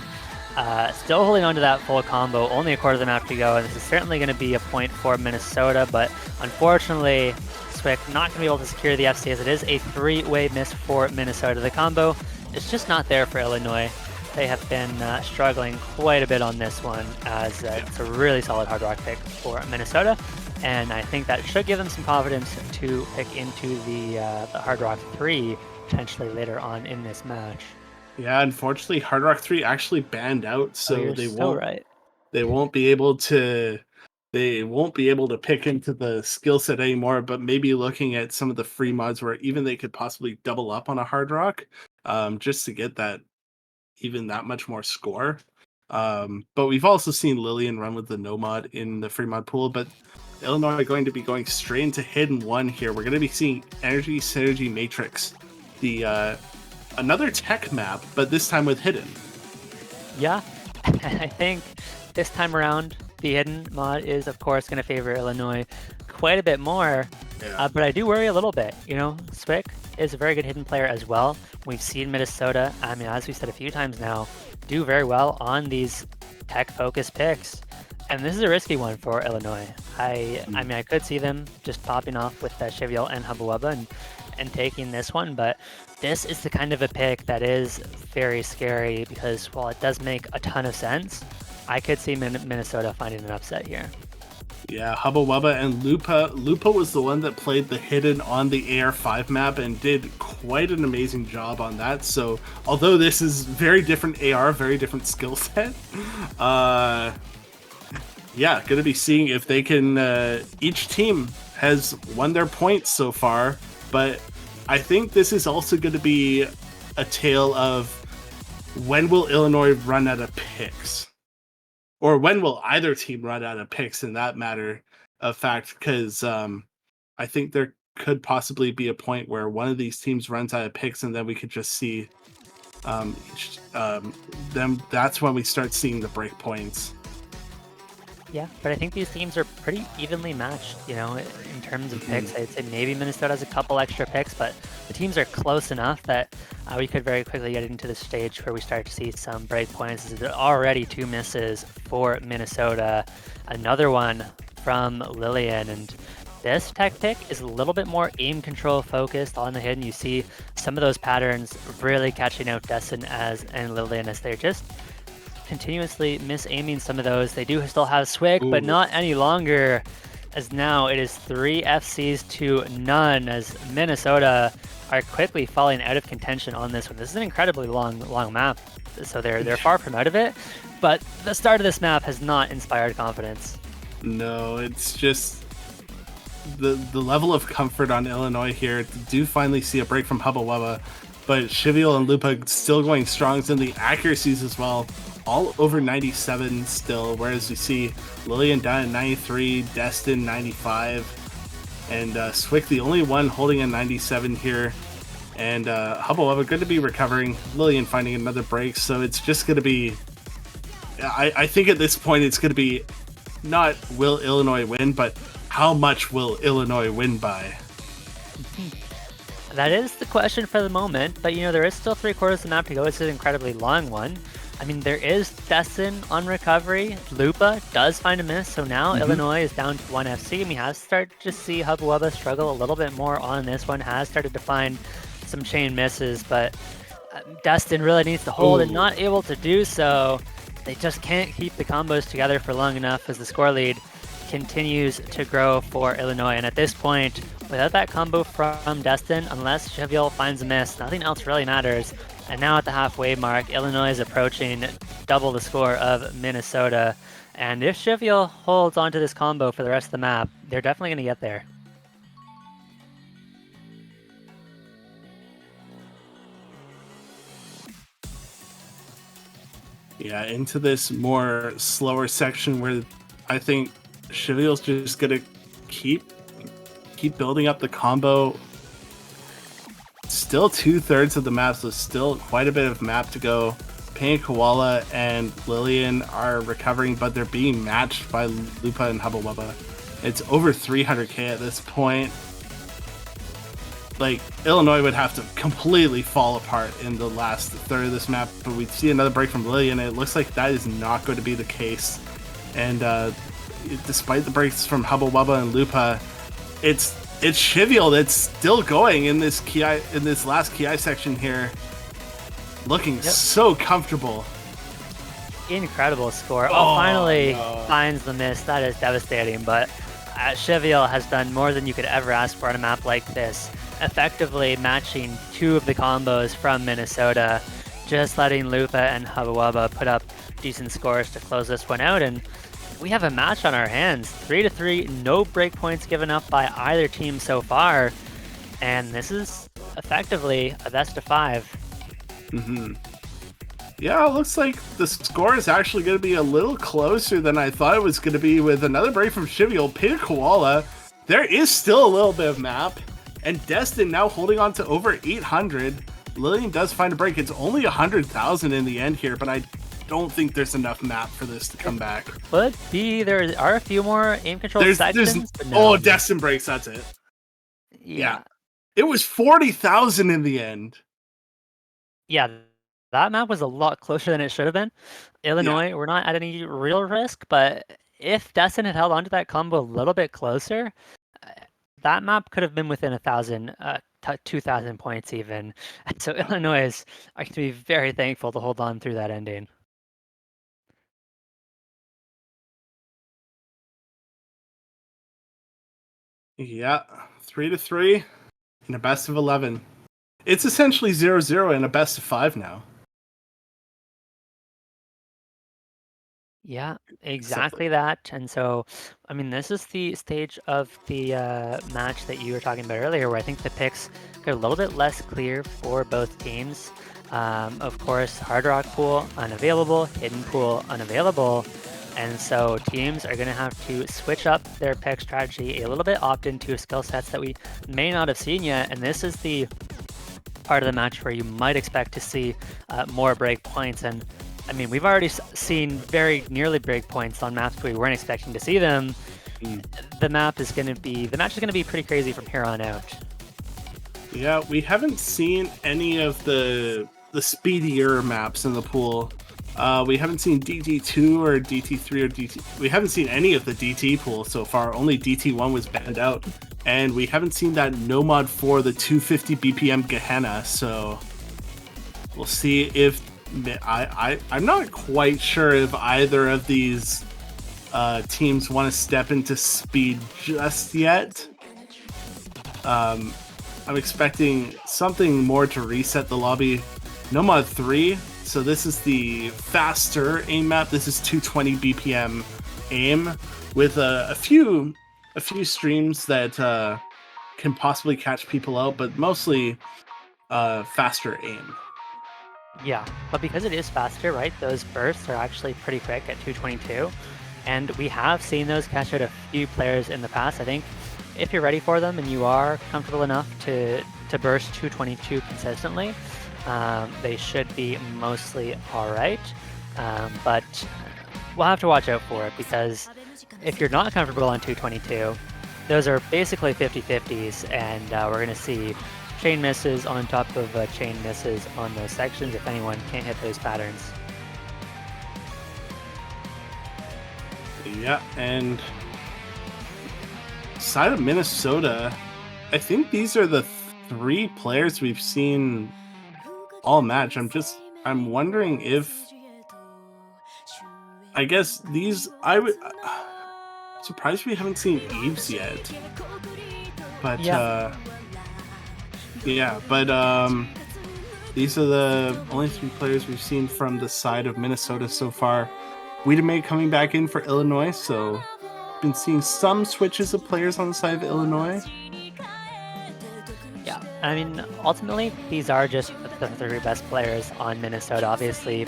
still holding on to that full combo. Only a quarter of the map to go, and this is certainly going to be a point for Minnesota, but unfortunately, Swick not going to be able to secure the FC, as it is a 3-way miss for Minnesota. The combo is just not there for Illinois. They have been struggling quite a bit on this one, as it's a really solid Hard Rock pick for Minnesota, and I think that should give them some confidence to pick into the Hard Rock 3 potentially later on in this match. Yeah, unfortunately, Hard Rock 3 actually banned out, so they won't be able to pick into the skill set anymore. But maybe looking at some of the free mods where even they could possibly double up on a Hard Rock, just to get that even that much more score. But we've also seen Lillian run with the no mod in the free mod pool, but Illinois are going to be going straight into Hidden 1 here. We're going to be seeing Energy Synergy Matrix, the another tech map, but this time with Hidden. Yeah, and I think this time around, the Hidden mod is, of course, going to favor Illinois quite a bit more. Yeah. But I do worry a little bit. You know, Swick is a very good hidden player as well. We've seen Minnesota, I mean, as we said a few times now, do very well on these tech-focused picks. And this is a risky one for Illinois. I mean, I could see them just popping off with Shivial and Hubba Wubba and taking this one, but this is the kind of a pick that is very scary because while it does make a ton of sense, I could see Minnesota finding an upset here. Yeah, Hubba Wubba and Lupa. Lupa was the one that played the Hidden on the AR5 map and did quite an amazing job on that. So, although this is very different AR, very different skill set, yeah, going to be seeing if they can. Each team has won their points so far, but I think this is also going to be a tale of when will Illinois run out of picks? Or when will either team run out of picks in that matter of fact? Because I think there could possibly be a point where one of these teams runs out of picks, and then we could just see them. That's when we start seeing the break points. Yeah, but I think these teams are pretty evenly matched, you know, in terms of picks. I'd say maybe Minnesota has a couple extra picks, but the teams are close enough that we could very quickly get into the stage where we start to see some break points. There's already 2 misses for Minnesota, another one from Lillian, and this tech pick is a little bit more aim control focused on the Hidden. You see some of those patterns really catching out Destin and Lillian as they're just continuously misaiming some of those. They do still have Swig, but not any longer, as now it is 3 FCs to none as Minnesota are quickly falling out of contention on this one. This is an incredibly long map, so they're far from out of it, but the start of this map has not inspired confidence. No, it's just the level of comfort on Illinois here. Do finally see a break from Hubba Wubba, but Shivial and Lupa still going strong, and the accuracies as well, all over 97 still, whereas we see Lillian down at 93, Destin 95, and Swick the only one holding a 97 here, and Hubba Wubba good to be recovering, Lillian finding another break, so it's just going to be, I think at this point it's going to be not will Illinois win, but how much will Illinois win by? That is the question for the moment, but you know, there is still 3/4 of the map to go. It's an incredibly long one. I mean, there is Destin on recovery. Lupa does find a miss, so now Illinois is down to 1 FC, and we have started to see Hubba Wubba struggle a little bit more on this one. Has started to find some chain misses, but Destin really needs to hold and not able to do so. They just can't keep the combos together for long enough as the score lead continues to grow for Illinois. And at this point, without that combo from Destin, unless Shivial finds a miss, nothing else really matters. And now at the halfway mark, Illinois is approaching double the score of Minnesota. And if Shivial holds onto this combo for the rest of the map, they're definitely going to get there. Yeah, into this more slower section where I think Shivial's just gonna keep building up the combo. Still 2/3 of the map, so still quite a bit of map to go. Pain Koala and Lillian are recovering, but they're being matched by Lupa and Hubba Wubba. It's over 300k at this point. Like, Illinois would have to completely fall apart in the last third of this map, but we see another break from Lillian, and it looks like that is not going to be the case. And despite the breaks from Hubba Wubba and Lupa, it's Shivial that's still going in this last Ki section here, looking so comfortable. Incredible score. Finally finds the miss. That is devastating, but Shivial has done more than you could ever ask for on a map like this, effectively matching 2 of the combos from Minnesota, just letting Lupa and Hubba Wubba put up decent scores to close this one out, and we have a match on our hands. 3-3, no breakpoints given up by either team so far, and this is effectively a best of 5. Yeah, it looks like the score is actually going to be a little closer than I thought it was going to be with another break from Trivial. Peter Koala, there is still a little bit of map, and Destin now holding on to over 800. Lillian does find a break. It's only 100,000 in the end here, but I don't think there's enough map for this to come back. Could be. There are a few more aim control sections. But no. Oh, Destin breaks. That's it. Yeah. It was 40,000 in the end. Yeah, that map was a lot closer than it should have been. Illinois, we're not at any real risk, but if Destin had held onto that combo a little bit closer, that map could have been within 1,000, 2,000 points even. So Illinois are going to be very thankful to hold on through that ending. Yeah, 3-3 in a best of 11. It's essentially 0-0 in a best of 5 now. Yeah, exactly that. And so, I mean, this is the stage of the match that you were talking about earlier, where I think the picks are a little bit less clear for both teams. Of course, Hard Rock Pool unavailable, Hidden Pool unavailable. And so teams are going to have to switch up their pick strategy a little bit, opt into skill sets that we may not have seen yet. And this is the part of the match where you might expect to see more break points. And I mean, we've already seen very nearly break points on maps we weren't expecting to see them. The match is going to be pretty crazy from here on out. Yeah, we haven't seen any of the speedier maps in the pool. We haven't seen DT2 or DT3 or DT. We haven't seen any of the DT pool so far. Only DT1 was banned out, and we haven't seen that No Mod 4, the 250 BPM Gehenna. So we'll see if I'm not quite sure if either of these teams want to step into speed just yet. I'm expecting something more to reset the lobby. No Mod 3. So this is the faster aim map. This is 220 BPM aim with a few streams that can possibly catch people out, but mostly faster aim. Yeah, but because it is faster, right, those bursts are actually pretty quick at 222. And we have seen those catch out a few players in the past. I think if you're ready for them and you are comfortable enough to burst 222 consistently, they should be mostly all right. But we'll have to watch out for it, because if you're not comfortable on 222, those are basically 50-50s, and we're going to see chain misses on top of chain misses on those sections if anyone can't hit those patterns. Yeah, and side of Minnesota, I think these are the 3 players we've seen all match. I'm wondering if, I guess these, surprised we haven't seen Eves yet, but these are the only 3 players we've seen from the side of Minnesota so far. Wiedemann coming back in for Illinois, so been seeing some switches of players on the side of Illinois. Yeah, I mean, ultimately, these are just the 3 best players on Minnesota. Obviously,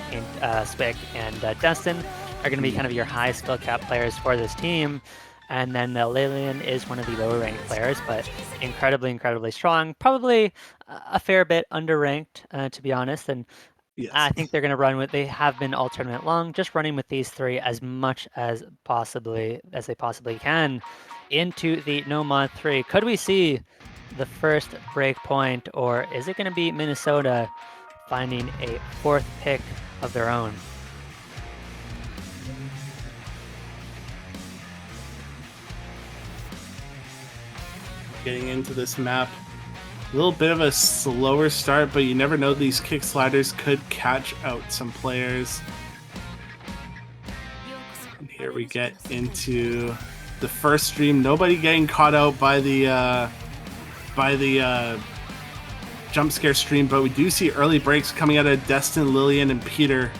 Swick and Destin are going to be kind of your high skill cap players for this team. And then Lillian is one of the lower ranked players, but incredibly, incredibly strong. Probably a fair bit underranked, to be honest. And yes, I think they're going to run with, they have been all tournament long, just running with these 3 as much as they possibly can into the No Mod 3. Could we see the first break point, or is it going to be Minnesota finding a 4th pick of their own? Getting into this map, a little bit of a slower start, but you never know, these kick sliders could catch out some players. And here we get into the first stream. Nobody getting caught out by the jump scare stream, but we do see early breaks coming out of Destin, Lillian, and Peter.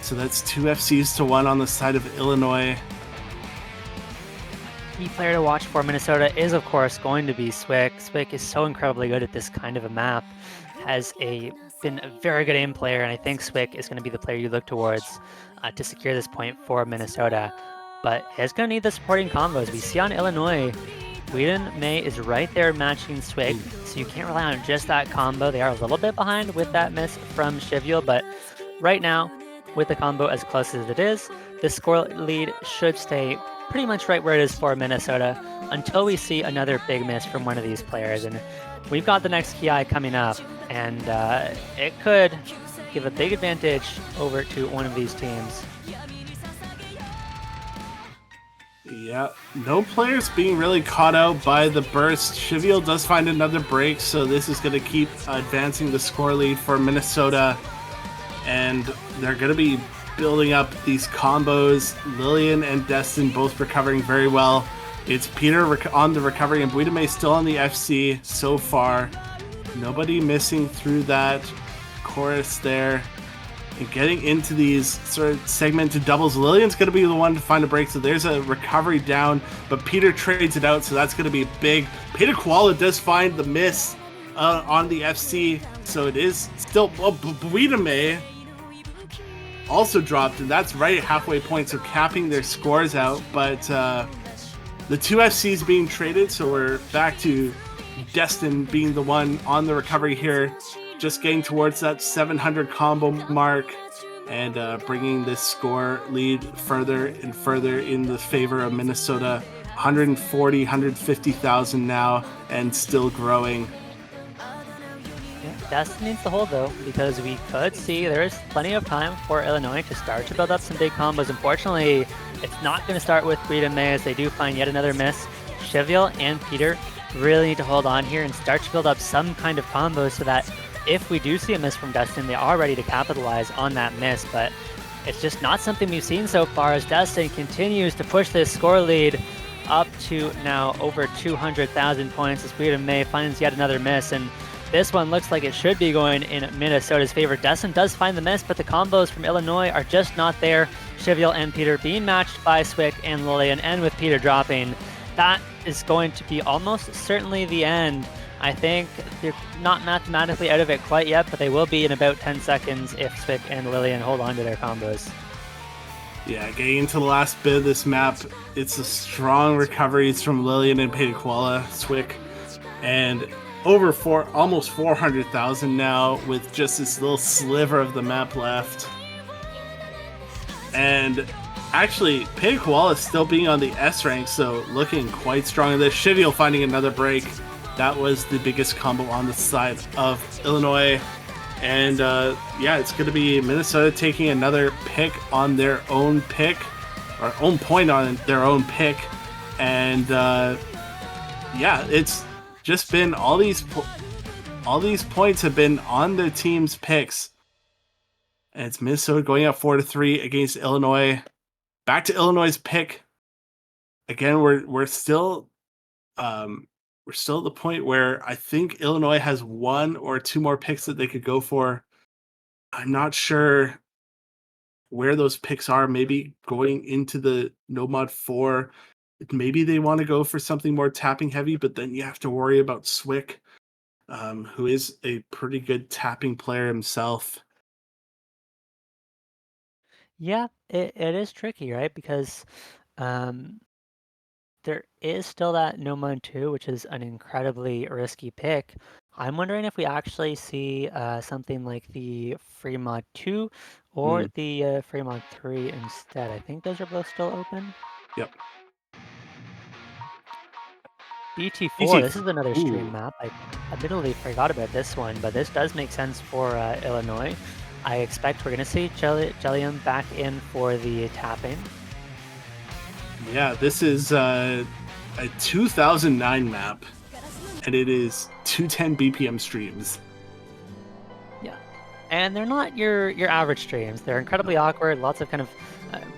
So that's 2 FCs to 1 on the side of Illinois. Key player to watch for Minnesota is, of course, going to be Swick. Swick is so incredibly good at this kind of a map. Has a been a very good aim player, and I think Swick is going to be the player you look towards to secure this point for Minnesota. But he's going to need the supporting combos. We see on Illinois, Whedon May is right there matching Swig, so you can't rely on just that combo. They are a little bit behind with that miss from Shivyul, but right now, with the combo as close as it is, the score lead should stay pretty much right where it is for Minnesota until we see another big miss from one of these players. And we've got the next Ki coming up, and it could give a big advantage over to one of these teams. Yeah, no players being really caught out by the burst. Shivyul does find another break, so this is going to keep advancing the score lead for Minnesota. And they're going to be building up these combos. Lillian and Destin both recovering very well. It's Peter on the recovery, and Buidame still on the FC so far. Nobody missing through that chorus there. And getting into these sort of segmented doubles, Lillian's going to be the one to find a break. So there's a recovery down, but Peter trades it out, so that's going to be big. Peter Koala does find the miss on the FC, so it is still... Buidame also dropped, and that's right at halfway point, so capping their scores out. But the two FCs being traded, so we're back to Destin being the one on the recovery here. Just getting towards that 700 combo mark and bringing this score lead further and further in the favor of Minnesota. 140, 150,000 now and still growing. Yeah, Destin needs to hold though, because we could see there is plenty of time for Illinois to start to build up some big combos. Unfortunately, it's not going to start with Buidame May as they do find yet another miss. Shivyul and Peter really need to hold on here and start to build up some kind of combo so that if we do see a miss from Destin, they are ready to capitalize on that miss, but it's just not something we've seen so far as Destin continues to push this score lead up to now over 200,000 points as Buidame May finds yet another miss, and this one looks like it should be going in Minnesota's favor. Destin does find the miss, but the combos from Illinois are just not there. Shivyul and Peter being matched by Swick and Lillian, and with Peter dropping, that is going to be almost certainly the end. I think they're not mathematically out of it quite yet, but they will be in about 10 seconds if Swick and Lillian hold on to their combos. Yeah, getting into the last bit of this map, it's a strong recoveries from Lillian and Peter Koala, Swick, and over almost 400,000 now with just this little sliver of the map left. And actually, Peter Koala still being on the S rank, so looking quite strong in this. Shivyul finding another break. That was the biggest combo on the side of Illinois. And yeah, it's going to be Minnesota taking another pick on their own pick, or own point on their own pick. And yeah, it's just been all these points have been on their team's picks. And it's Minnesota going up 4-3 against Illinois. Back to Illinois' pick. Again, we're still at the point where I think Illinois has one or two more picks that they could go for. I'm not sure where those picks are. Maybe going into the No Mod 4, maybe they want to go for something more tapping heavy, but then you have to worry about Swick, who is a pretty good tapping player himself. Yeah, it is tricky, right? Because there is still that No Mod 2, which is an incredibly risky pick. I'm wondering if we actually see something like the Free Mod 2 or the Free Mod 3 instead. I think those are both still open. Yep. BT4, this is another stream map. I admittedly forgot about this one, but this does make sense for Illinois. I expect we're going to see Jellium back in for the tapping. Yeah, this is a 2009 map, and it is 210 BPM streams. Yeah, and they're not your average streams. They're incredibly awkward, lots of kind of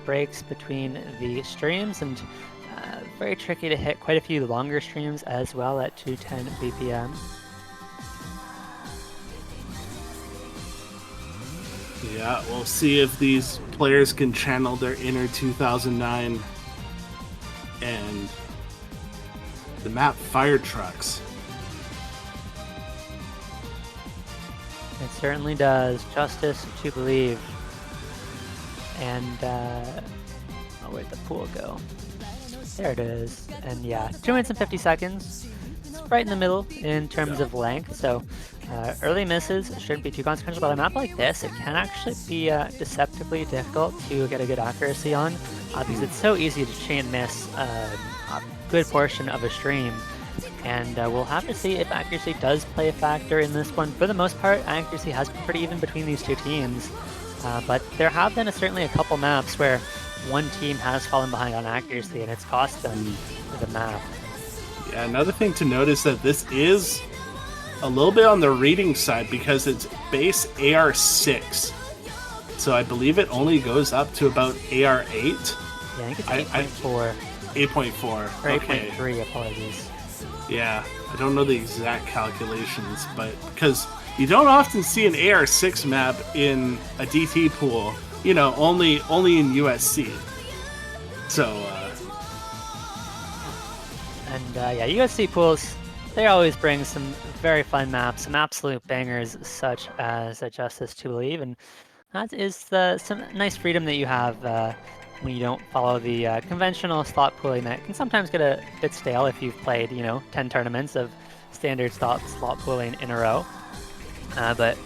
breaks between the streams, and very tricky to hit quite a few longer streams as well at 210 BPM. Yeah, we'll see if these players can channel their inner 2009 and the map Fire Trucks. It's certainly does. Justice to believe. And, oh, where'd the pool go? There it is. And yeah, 2 minutes and 50 seconds. It's right in the middle in terms of length, so early misses shouldn't be too consequential, but on a map like this, it can actually be deceptively difficult to get a good accuracy on, because it's so easy to chain miss a good portion of a stream. And we'll have to see if accuracy does play a factor in this one. For the most part, accuracy has been pretty even between these two teams, but there have been certainly a couple maps where one team has fallen behind on accuracy and it's cost them the map. Yeah, another thing to note is that this is a little bit on the reading side because it's base AR6. So I believe it only goes up to about AR8. Yeah, I think it's 8.4. 8.4. Or 8.3, apologies. Yeah, I don't know the exact calculations, but because you don't often see an AR6 map in a DT pool, you know, only in USC. So, And yeah, USC pools, they always bring some very fun maps, some absolute bangers such as Justice to Believe, and that is some nice freedom that you have when you don't follow the conventional slot pooling that can sometimes get a bit stale if you've played, you know, 10 tournaments of standard slot pooling in a row. But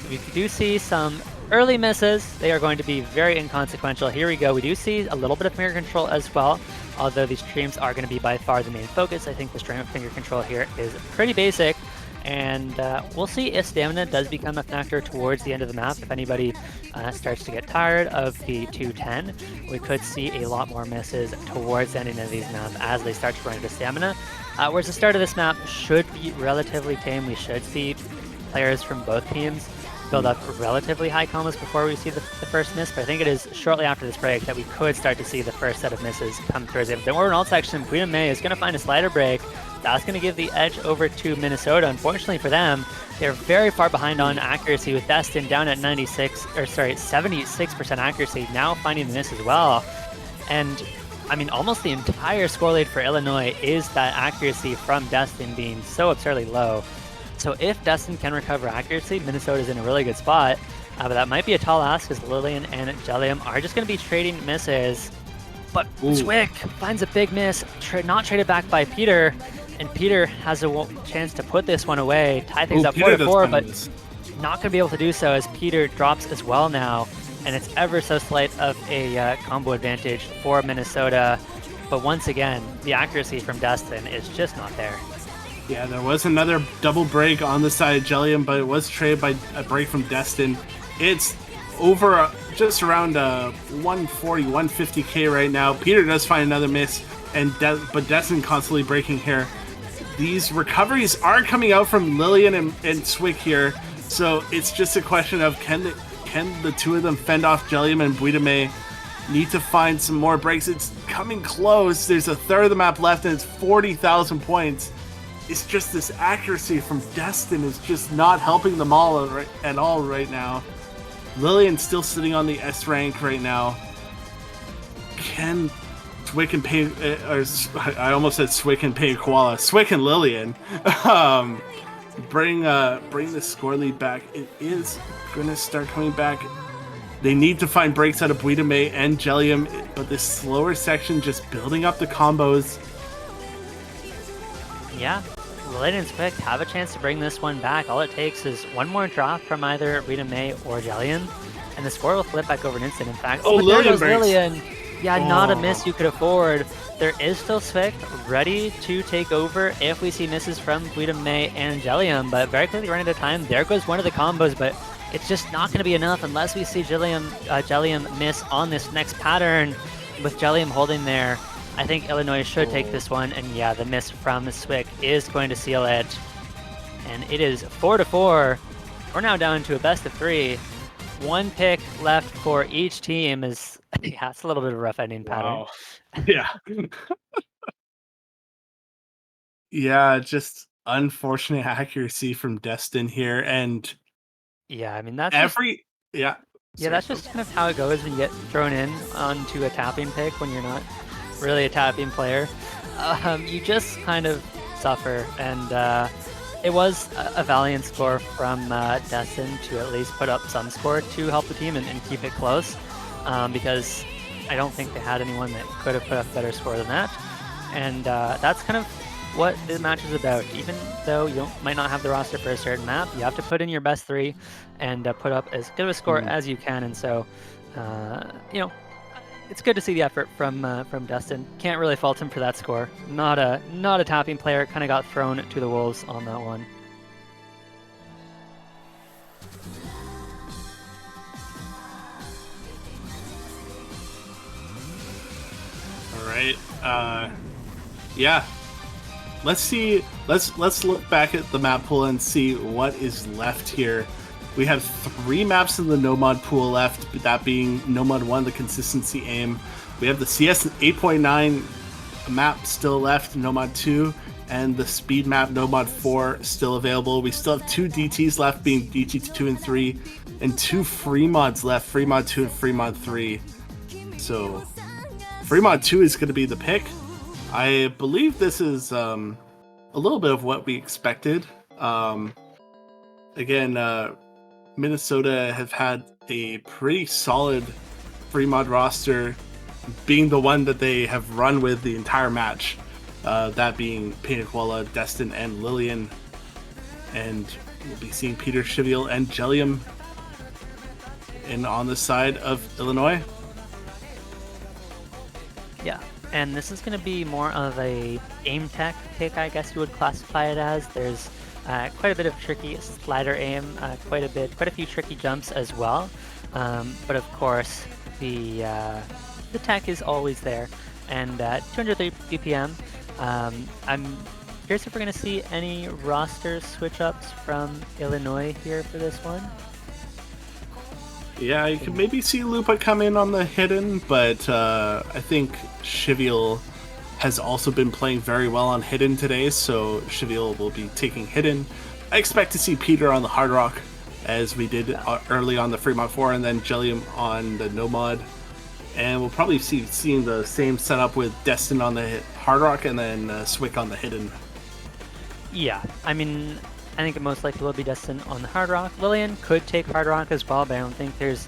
we do see some early misses. They are going to be very inconsequential. Here we go. We do see a little bit of finger control as well, although these streams are going to be by far the main focus. I think the stream of finger control here is pretty basic, and we'll see if stamina does become a factor towards the end of the map. If anybody starts to get tired of the 210, we could see a lot more misses towards the ending of these maps as they start to run into stamina. Whereas the start of this map should be relatively tame. We should see players from both teams build up relatively high combos before we see the first miss, but I think it is shortly after this break that we could start to see the first set of misses come towards it. The overall section, Buida May is going to find a slider break. That's going to give the edge over to Minnesota. Unfortunately for them, they're very far behind on accuracy with Destin down at 76% accuracy, now finding the miss as well. And I mean, almost the entire score lead for Illinois is that accuracy from Destin being so absurdly low. So if Destin can recover accuracy, Minnesota's in a really good spot. But that might be a tall ask as Lillian and Jellium are just going to be trading misses. But Zwick finds a big miss, not traded back by Peter. And Peter has a chance to put this one away, tie things up 4-4, but not going to be able to do so as Peter drops as well now. And it's ever so slight of a combo advantage for Minnesota. But once again, the accuracy from Destin is just not there. Yeah, there was another double break on the side of Jellium, but it was traded by a break from Destin. It's over just around 140, 150k right now. Peter does find another miss, but Destin constantly breaking here. These recoveries are coming out from Lillian and Zwick here, so it's just a question of can the two of them fend off Jellium and Buida May? Need to find some more breaks. It's coming close. There's a third of the map left, and it's 40,000 points. It's just this accuracy from Destin is just not helping them all at all right now. Lillian's still sitting on the S rank right now. Can Zwick and I almost said Zwick and Pay Koala. Zwick and Lillian bring the score lead back. It is gonna start coming back. They need to find breaks out of Buida May and Jellium, but this slower section just building up the combos. Yeah, Lillian and Zwick have a chance to bring this one back. All it takes is one more drop from either Buida May or Jellium, and the score will flip back over an instant. In fact, Lillian. Yeah, not a miss you could afford. There is still Zwick ready to take over if we see misses from Buida May and Jellium, but very quickly running out of time. There goes one of the combos, but it's just not going to be enough unless we see Jellium miss on this next pattern. With Jellium holding there, I think Illinois should take this one, and yeah, the miss from Zwick is going to seal it. And it is 4-4. We're now down to a best of 3. One pick left for each team is, yeah, it's a little bit of a rough ending pattern. Wow. Yeah. Yeah, just unfortunate accuracy from Destin here, and yeah, I mean that's yeah. Yeah, that's just kind of how it goes when you get thrown in onto a tapping pick when you're not really a tapping player. You just kind of suffer, and it was a valiant score from Destin to at least put up some score to help the team and keep it close, because I don't think they had anyone that could have put up a better score than that. And that's kind of what the match is about. Even though you might not have the roster for a certain map, you have to put in your best 3 and put up as good of a score as you can. And so, it's good to see the effort from Dustin. Can't really fault him for that score. Not a tapping player. Kind of got thrown to the wolves on that one. All right. Yeah. Let's see. Let's look back at the map pool and see what is left here. We have 3 maps in the Nomad pool left, that being Nomad 1, the Consistency Aim. We have the CS 8.9 map still left, Nomad 2, and the Speed map, Nomad 4, still available. We still have 2 DTs left, being DT 2 and 3, and 2 free mods left, free mod 2 and free mod 3. So, free mod 2 is going to be the pick. I believe this is a little bit of what we expected. Again, Minnesota have had a pretty solid free mod roster, being the one that they have run with the entire match. That being Pina Koala, Destin, and Lillian. And we'll be seeing Peter, Shivial, and Jellium on the side of Illinois. Yeah, and this is going to be more of a aim tech pick, I guess you would classify it as. There's quite a bit of tricky slider aim, quite a few tricky jumps as well. But of course, the tech is always there. And 230 BPM. I'm curious if we're going to see any roster switch ups from Illinois here for this one. Yeah, you could maybe see Lupa come in on the hidden, but I think Shivial has also been playing very well on hidden today, so Shivial will be taking hidden. I expect to see Peter on the hard rock, as we did early on the free mod 4, and then Jellium on the no mod. And we'll probably seeing the same setup with Destin on the hard rock and then Swick on the hidden. Yeah, I mean, I think it most likely will be Destin on the hard rock. Lillian could take hard rock as well, but I don't think there's...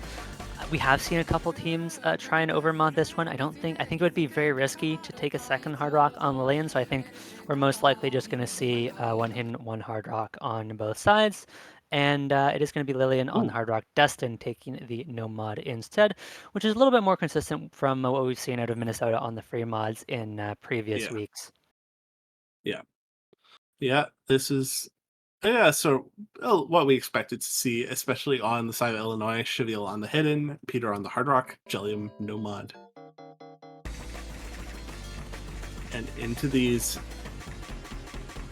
We have seen a couple teams try and overmod this one. I think it would be very risky to take a second hard rock on Lillian, so I think we're most likely just going to see one hidden, one hard rock on both sides. And it is going to be Lillian on the hard rock, Destin taking the no mod instead, which is a little bit more consistent from what we've seen out of Minnesota on the free mods in previous weeks. Yeah, this is... Yeah, so what we expected to see, especially on the side of Illinois. Shivial on the hidden, Peter on the hard rock, Jellium no mod. And into these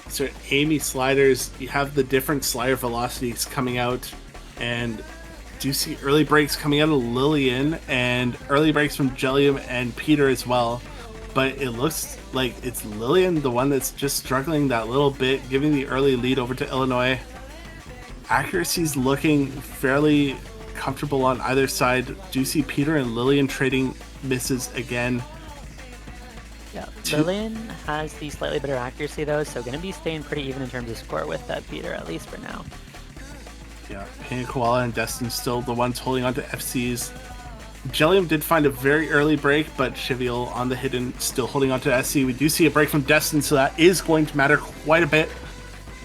sort of aimey sliders, you have the different slider velocities coming out, and do you see early breaks coming out of Lillian, and early breaks from Jellium and Peter as well. But it looks like it's Lillian, the one that's just struggling that little bit, giving the early lead over to Illinois. Accuracy's looking fairly comfortable on either side. Do you see Peter and Lillian trading misses again? Yeah, Lillian has the slightly better accuracy though, so going to be staying pretty even in terms of score with Peter, at least for now. Yeah, Pina Koala and Destin still the ones holding on to FCs. Jellium did find a very early break, but Shivial on the hidden still holding on to SC. We do see a break from Destin, so that is going to matter quite a bit.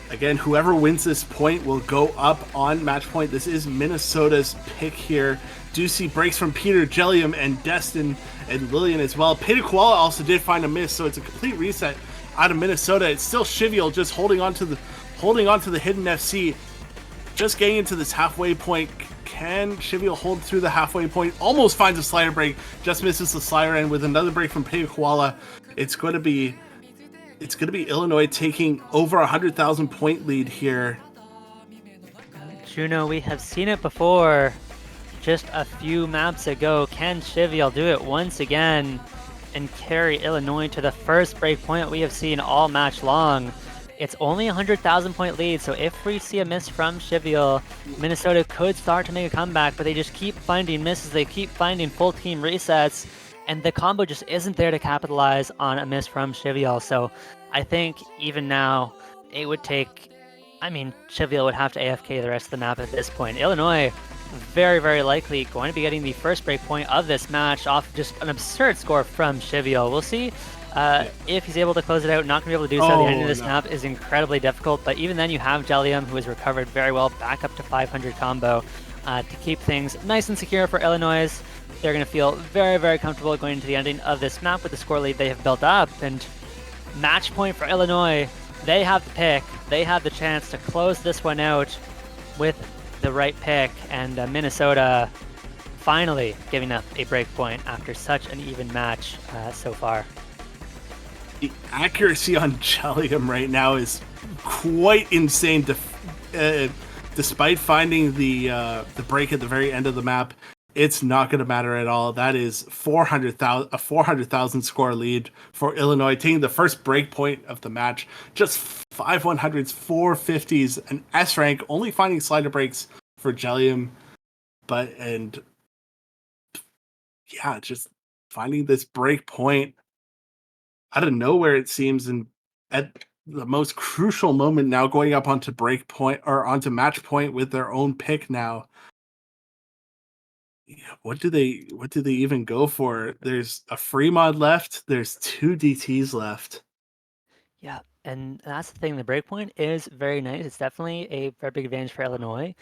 Again, whoever wins this point will go up on match point. This is Minnesota's pick here. Do see breaks from Peter, Jellium, and Destin, and Lillian as well. Pina Koala also did find a miss, so it's a complete reset out of Minnesota. It's still Shivial just holding on to the hidden FC. Just getting into this halfway point. Can Shivial hold through the halfway point? Almost finds a slider break, just misses the slider, and with another break from Pina Koala, it's going to be Illinois taking over 100,000 point lead here. Juno, we have seen it before. Just a few maps ago, can Shivial do it once again and carry Illinois to the first break point we have seen all match long? It's only a 100,000 point lead, so if we see a miss from Shivial, Minnesota could start to make a comeback, but they just keep finding misses, they keep finding full team resets, and the combo just isn't there to capitalize on a miss from Shivial. So I think even now, it would take I mean, Trivial would have to AFK the rest of the map at this point. Illinois, very, very likely going to be getting the first break point of this match off just an absurd score from Trivial. We'll see if he's able to close it out. Not going to be able to do so. The end of this map is incredibly difficult, but even then you have Jellium, who has recovered very well, back up to 500 combo to keep things nice and secure for Illinois. They're going to feel very, very comfortable going into the ending of this map with the score lead they have built up. And match point for Illinois. They have the pick. They have the chance to close this one out with the right pick. And Minnesota finally giving up a break point after such an even match so far. The accuracy on Jellium right now is quite insane. Despite finding the break at the very end of the map, it's not going to matter at all. That is a 400,000 score lead for Illinois, taking the first break point of the match. Just 5 100s, 4 50s, an S rank, only finding slider breaks for Jellium. Just finding this break point out of nowhere, it seems, and at the most crucial moment now, going up onto break point or onto match point with their own pick now. What do they even go for? There's a free mod left. There's 2 DTs left. Yeah, and that's the thing. The breakpoint is very nice. It's definitely a very big advantage for Illinois.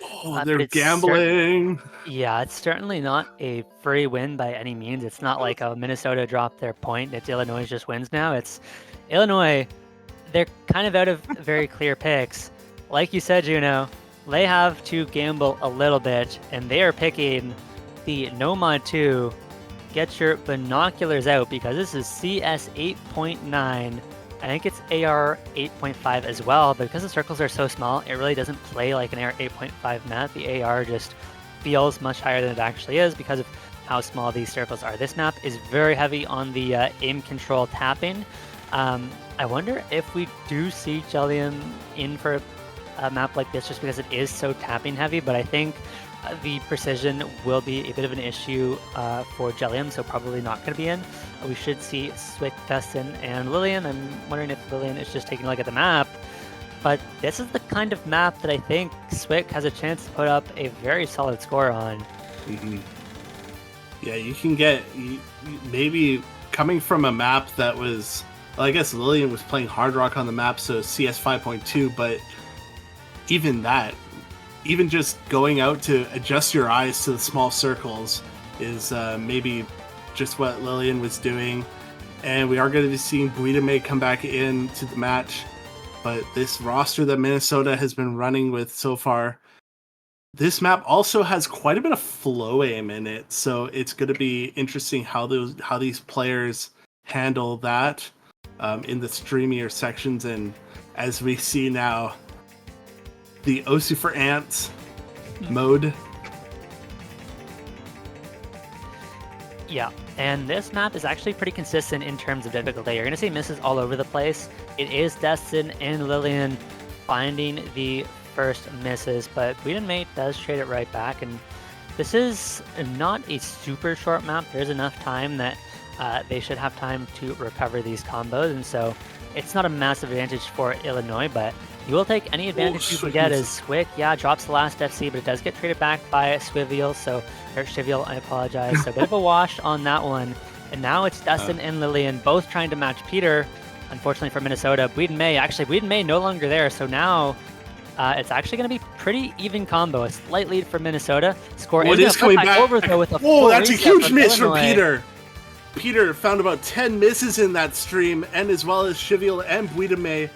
They're gambling. Yeah, it's certainly not a free win by any means. It's not like Minnesota dropped their point. It's Illinois just wins now. It's Illinois. They're kind of out of very clear picks. Like you said, Juno, they have to gamble a little bit, and they are picking the No Mod 2. Get your binoculars out because this is CS 8.9. I think it's AR 8.5 as well, but because the circles are so small, it really doesn't play like an AR 8.5 map. The AR just feels much higher than it actually is because of how small these circles are. This map is very heavy on the aim control tapping. I wonder if we do see Jellium in for a map like this just because it is so tapping heavy, but I think the precision will be a bit of an issue for Jellium, so probably not going to be in. We should see Swick, Dustin, and Lillian. I'm wondering if Lillian is just taking a look at the map, but this is the kind of map that I think Swick has a chance to put up a very solid score on. Mm-hmm. Yeah, you can get maybe coming from a map that was, well, I guess Lillian was playing Hard Rock on the map, so CS 5.2, but even that, even just going out to adjust your eyes to the small circles is maybe just what Lillian was doing. And we are going to be seeing Buidame come back into the match. But this roster that Minnesota has been running with so far, this map also has quite a bit of flow aim in it. So it's going to be interesting how these players handle that in the streamier sections. And as we see now, the OC for Ants mode. Yeah, and this map is actually pretty consistent in terms of difficulty. You're going to see misses all over the place. It is Destin and Lillian finding the first misses, but Buidame does trade it right back, and this is not a super short map. There's enough time that they should have time to recover these combos, and so it's not a massive advantage for Illinois, but you will take any advantage you can get as Swick, drops the last FC, but it does get traded back by Shivial, I apologize. So a bit of a wash on that one. And now it's Dustin and Lillian both trying to match Peter. Unfortunately for Minnesota, Buidame no longer there. So now it's actually going to be pretty even combo. A slight lead for Minnesota. Score is coming back over though with a full that's a huge miss Illinois. for Peter. Peter found about 10 misses in that stream, and as well as Shivial and Buidame.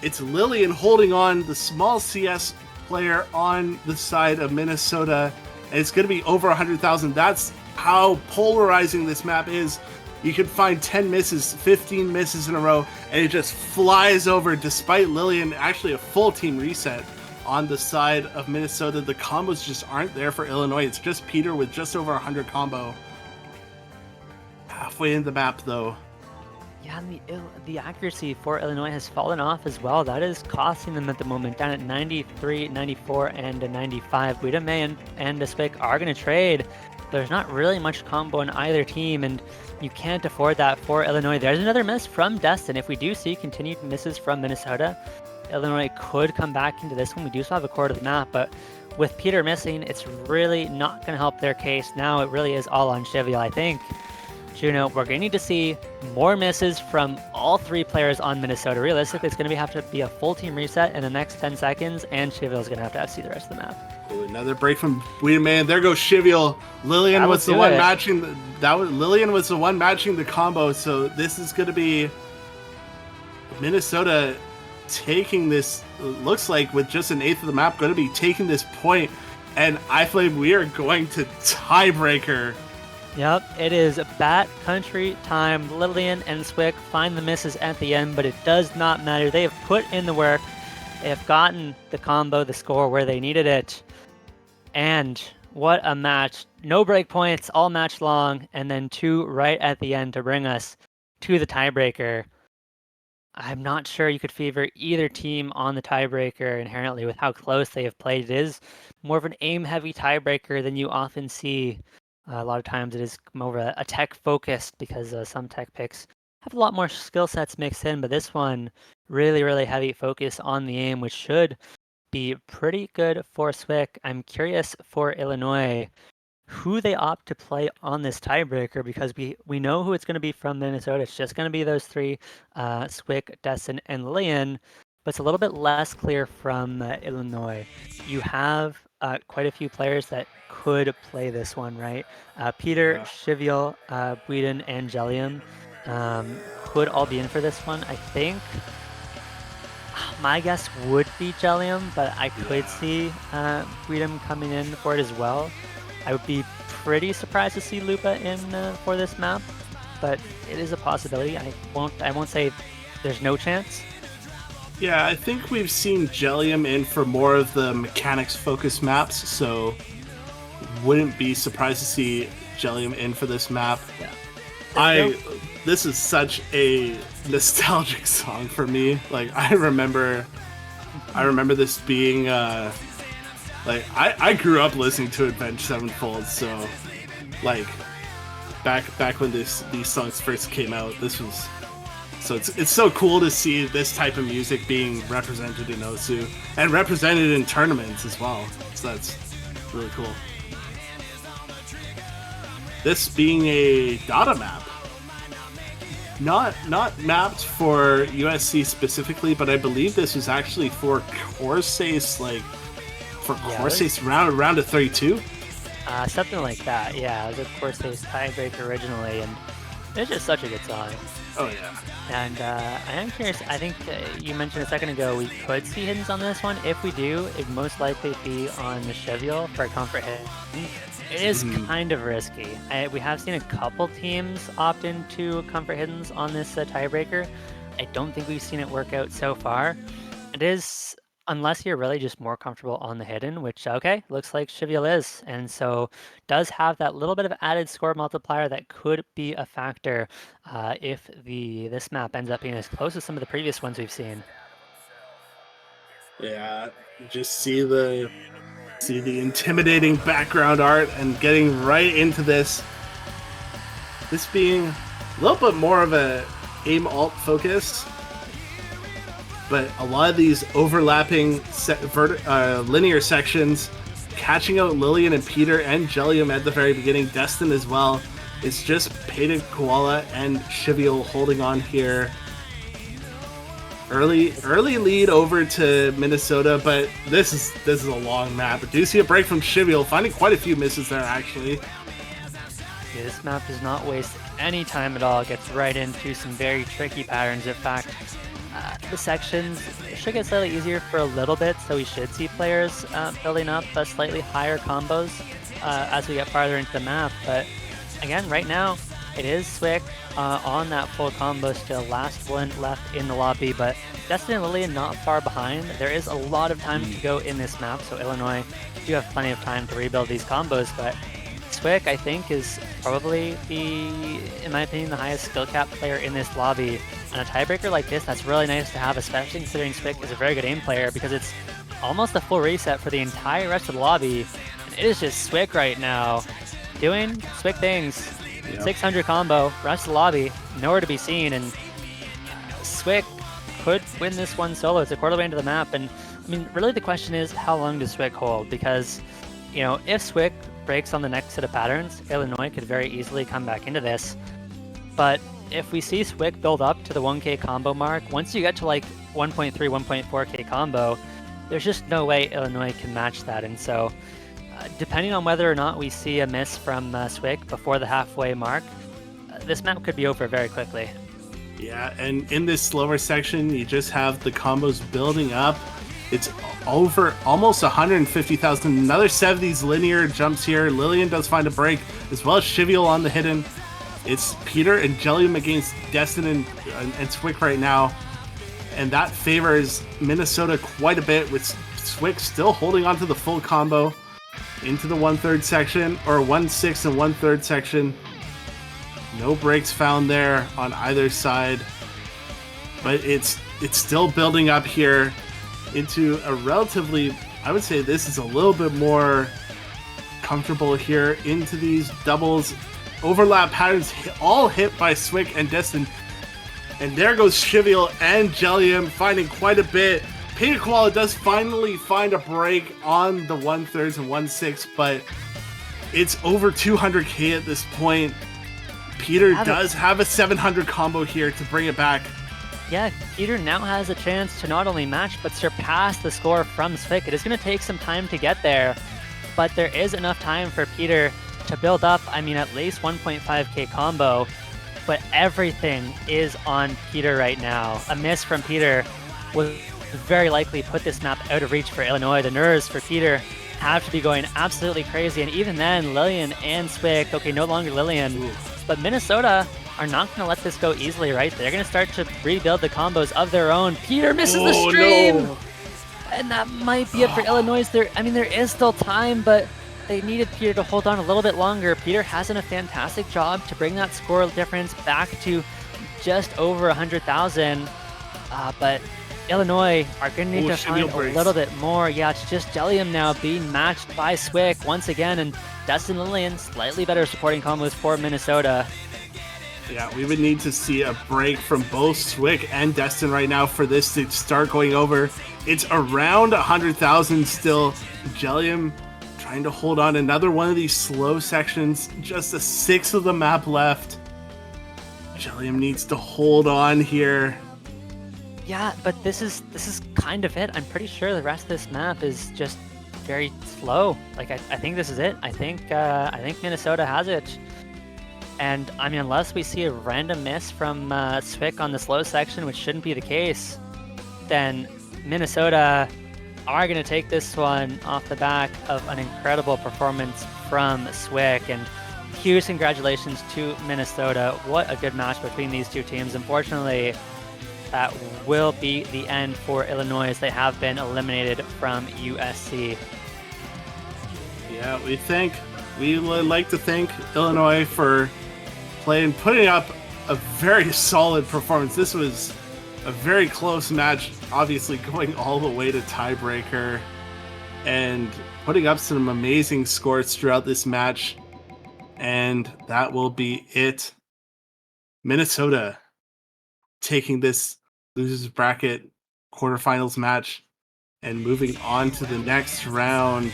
It's Lillian holding on, the small CS player on the side of Minnesota, and it's going to be over 100,000. That's how polarizing this map is. You can find 10 misses, 15 misses in a row, and it just flies over, despite Lillian actually a full team reset on the side of Minnesota. The combos just aren't there for Illinois. It's just Peter with just over 100 combo. Halfway in the map, though. Yeah, and the accuracy for Illinois has fallen off as well. That is costing them at the moment, down at 93, 94, and a 95. Buidame and Swick are going to trade. There's not really much combo on either team, and you can't afford that for Illinois. There's another miss from Destin. If we do see continued misses from Minnesota, Illinois could come back into this one. We do still have a core to the map, but with Peter missing, it's really not going to help their case. Now it really is all on Shivial, I think. Juno, we're going to need to see more misses from all 3 players on Minnesota. Realistically, it's going to have to be a full team reset in the next 10 seconds, and Shivial is going to have to FC the rest of the map. Ooh, another break from Wiedemann. There goes Shivial. Lillian was the one matching Lillian was the one matching the combo. So this is going to be Minnesota taking this. Looks like with just an eighth of the map, going to be taking this point, and I believe we are going to tiebreaker. Yep, it is Bat Country time. Lillian and Swick find the misses at the end, but it does not matter. They have put in the work. They have gotten the combo, the score where they needed it. And what a match. No break points all match long, and then 2 right at the end to bring us to the tiebreaker. I'm not sure you could favor either team on the tiebreaker inherently with how close they have played. It is more of an aim-heavy tiebreaker than you often see. A lot of times it is more of a tech-focused because some tech picks have a lot more skill sets mixed in, but this one really, really heavy focus on the aim, which should be pretty good for Swick. I'm curious for Illinois who they opt to play on this tiebreaker, because we know who it's going to be from Minnesota. It's just going to be those 3, Swick, Destin, and Lillian, but it's a little bit less clear from Illinois. You have quite a few players that could play this one, right? Peter, Shivial, Buiden, and Jellium could all be in for this one. I think my guess would be Jellium, but I could see Buiden coming in for it as well. I would be pretty surprised to see Lupa in for this map, but it is a possibility. I won't say there's no chance. Yeah, I think we've seen Jellium in for more of the mechanics-focused maps, so wouldn't be surprised to see Jellium in for this map. Yeah. This is such a nostalgic song for me. Like I remember this being like I grew up listening to Avenged Sevenfold, so like back when these songs first came out, this was. So it's so cool to see this type of music being represented in Osu and represented in tournaments as well. So that's really cool. This being a data map, not mapped for USC specifically, but I believe this was actually for Corsace, Corsace round of 32. Something like that. Yeah, it was a Corsace tiebreaker originally, and it's just such a good song. Oh yeah. And I am curious, I think you mentioned a second ago we could see hiddens on this one. If we do, it'd most likely be on the Shivial for a comfort hit. It is kind of risky. We have seen a couple teams opt into comfort hiddens on this tiebreaker. I don't think we've seen it work out so far. It is, unless you're really just more comfortable on the hidden, which, okay, looks like Shivial is. And so does have that little bit of added score multiplier that could be a factor if this map ends up being as close as some of the previous ones we've seen. Yeah, just see the intimidating background art and getting right into this. This being a little bit more of a aim alt focus. But a lot of these overlapping linear sections, catching out Lillian and Peter and Jellium at the very beginning, Destin as well. It's just Painted Koala and Shivial holding on here. Early lead over to Minnesota, but this is a long map. I do see a break from Shivial, finding quite a few misses there actually. Yeah, this map does not waste any time at all. It gets right into some very tricky patterns. In fact, the sections should get slightly easier for a little bit, so we should see players building up slightly higher combos as we get farther into the map. But again, right now, it is Swick on that full combo still, last one left in the lobby, but Destin and Lillian not far behind. There is a lot of time to go in this map, so Illinois do have plenty of time to rebuild these combos, but Swick, I think, is probably in my opinion, the highest skill cap player in this lobby. And a tiebreaker like this, that's really nice to have, especially considering Swick is a very good aim player, because it's almost a full reset for the entire rest of the lobby. And it is just Swick right now, doing Swick things. Yep. 600 combo, rest of the lobby, nowhere to be seen, and Swick could win this one solo. It's a quarter way into the map, and I mean, really the question is, how long does Swick hold? Because, you know, if Swick breaks on the next set of patterns, Illinois could very easily come back into this. But if we see Swick build up to the 1k combo mark, once you get to like 1.3, 1.4k combo, there's just no way Illinois can match that. And so, depending on whether or not we see a miss from Swick before the halfway mark, this map could be over very quickly. Yeah, and in this slower section, you just have the combos building up. It's over almost 150,000. Another 70s linear jumps here. Lillian does find a break, as well as Shivial on the hidden. It's Peter and Jellium against Destin and Swick right now. And that favors Minnesota quite a bit, with Swick still holding on to the full combo into the 1/3 section, or 1/6 and 1/3 section. No breaks found there on either side. But it's still building up here into a relatively, I would say this is a little bit more comfortable here into these doubles. Overlap patterns all hit by Swick and Destin. And there goes Shivial and Jellium finding quite a bit. Peter Koala does finally find a break on the 1/3 and 1/6, but it's over 200k at this point. Peter does have a 700 combo here to bring it back. Yeah, Peter now has a chance to not only match, but surpass the score from Swick. It is going to take some time to get there, but there is enough time for Peter to build up, I mean, at least 1.5k combo, but everything is on Peter right now. A miss from Peter will very likely put this map out of reach for Illinois. The nerves for Peter have to be going absolutely crazy, and even then, Lillian and Swick, okay, no longer Lillian, but Minnesota are not going to let this go easily, right? They're going to start to rebuild the combos of their own. Peter misses the stream! No. And that might be it for Illinois. There is still time, but they needed Peter to hold on a little bit longer. Peter has done a fantastic job to bring that score difference back to just over 100,000. But Illinois are going to need to find a little bit more. Yeah, it's just Jellium now being matched by Swick once again, and Dustin Lillian, slightly better supporting combos for Minnesota. Yeah, we would need to see a break from both Swick and Destin right now for this to start going over. It's around 100,000 still. Jellium trying to hold on another one of these slow sections. Just a 1/6 of the map left. Jellium needs to hold on here. Yeah, but this is kind of it. I'm pretty sure the rest of this map is just very slow. Like I think this is it. I think Minnesota has it. And I mean, unless we see a random miss from Swick on the slow section, which shouldn't be the case, then Minnesota are going to take this one off the back of an incredible performance from Swick. And huge congratulations to Minnesota. What a good match between these two teams. Unfortunately, that will be the end for Illinois, as they have been eliminated from USC. Yeah, we would like to thank Illinois for putting up a very solid performance. This was a very close match, obviously going all the way to tiebreaker and putting up some amazing scores throughout this match. And that will be it. Minnesota taking this losers bracket quarterfinals match and moving on to the next round.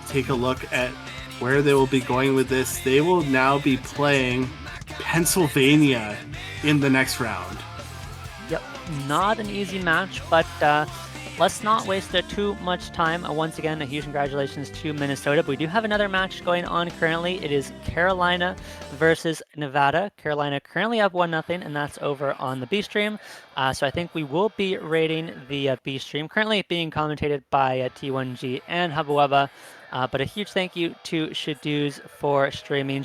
Take a look at where they will be going with this. They will now be playing Pennsylvania in the next round. Yep, not an easy match, but let's not waste too much time. Once again, a huge congratulations to Minnesota. But we do have another match going on currently. It is Carolina versus Nevada. Carolina currently up 1-0, and that's over on the B stream. So I think we will be rating the B stream, currently being commentated by T1G and Hubba Wubba. But a huge thank you to Shadoos for streaming.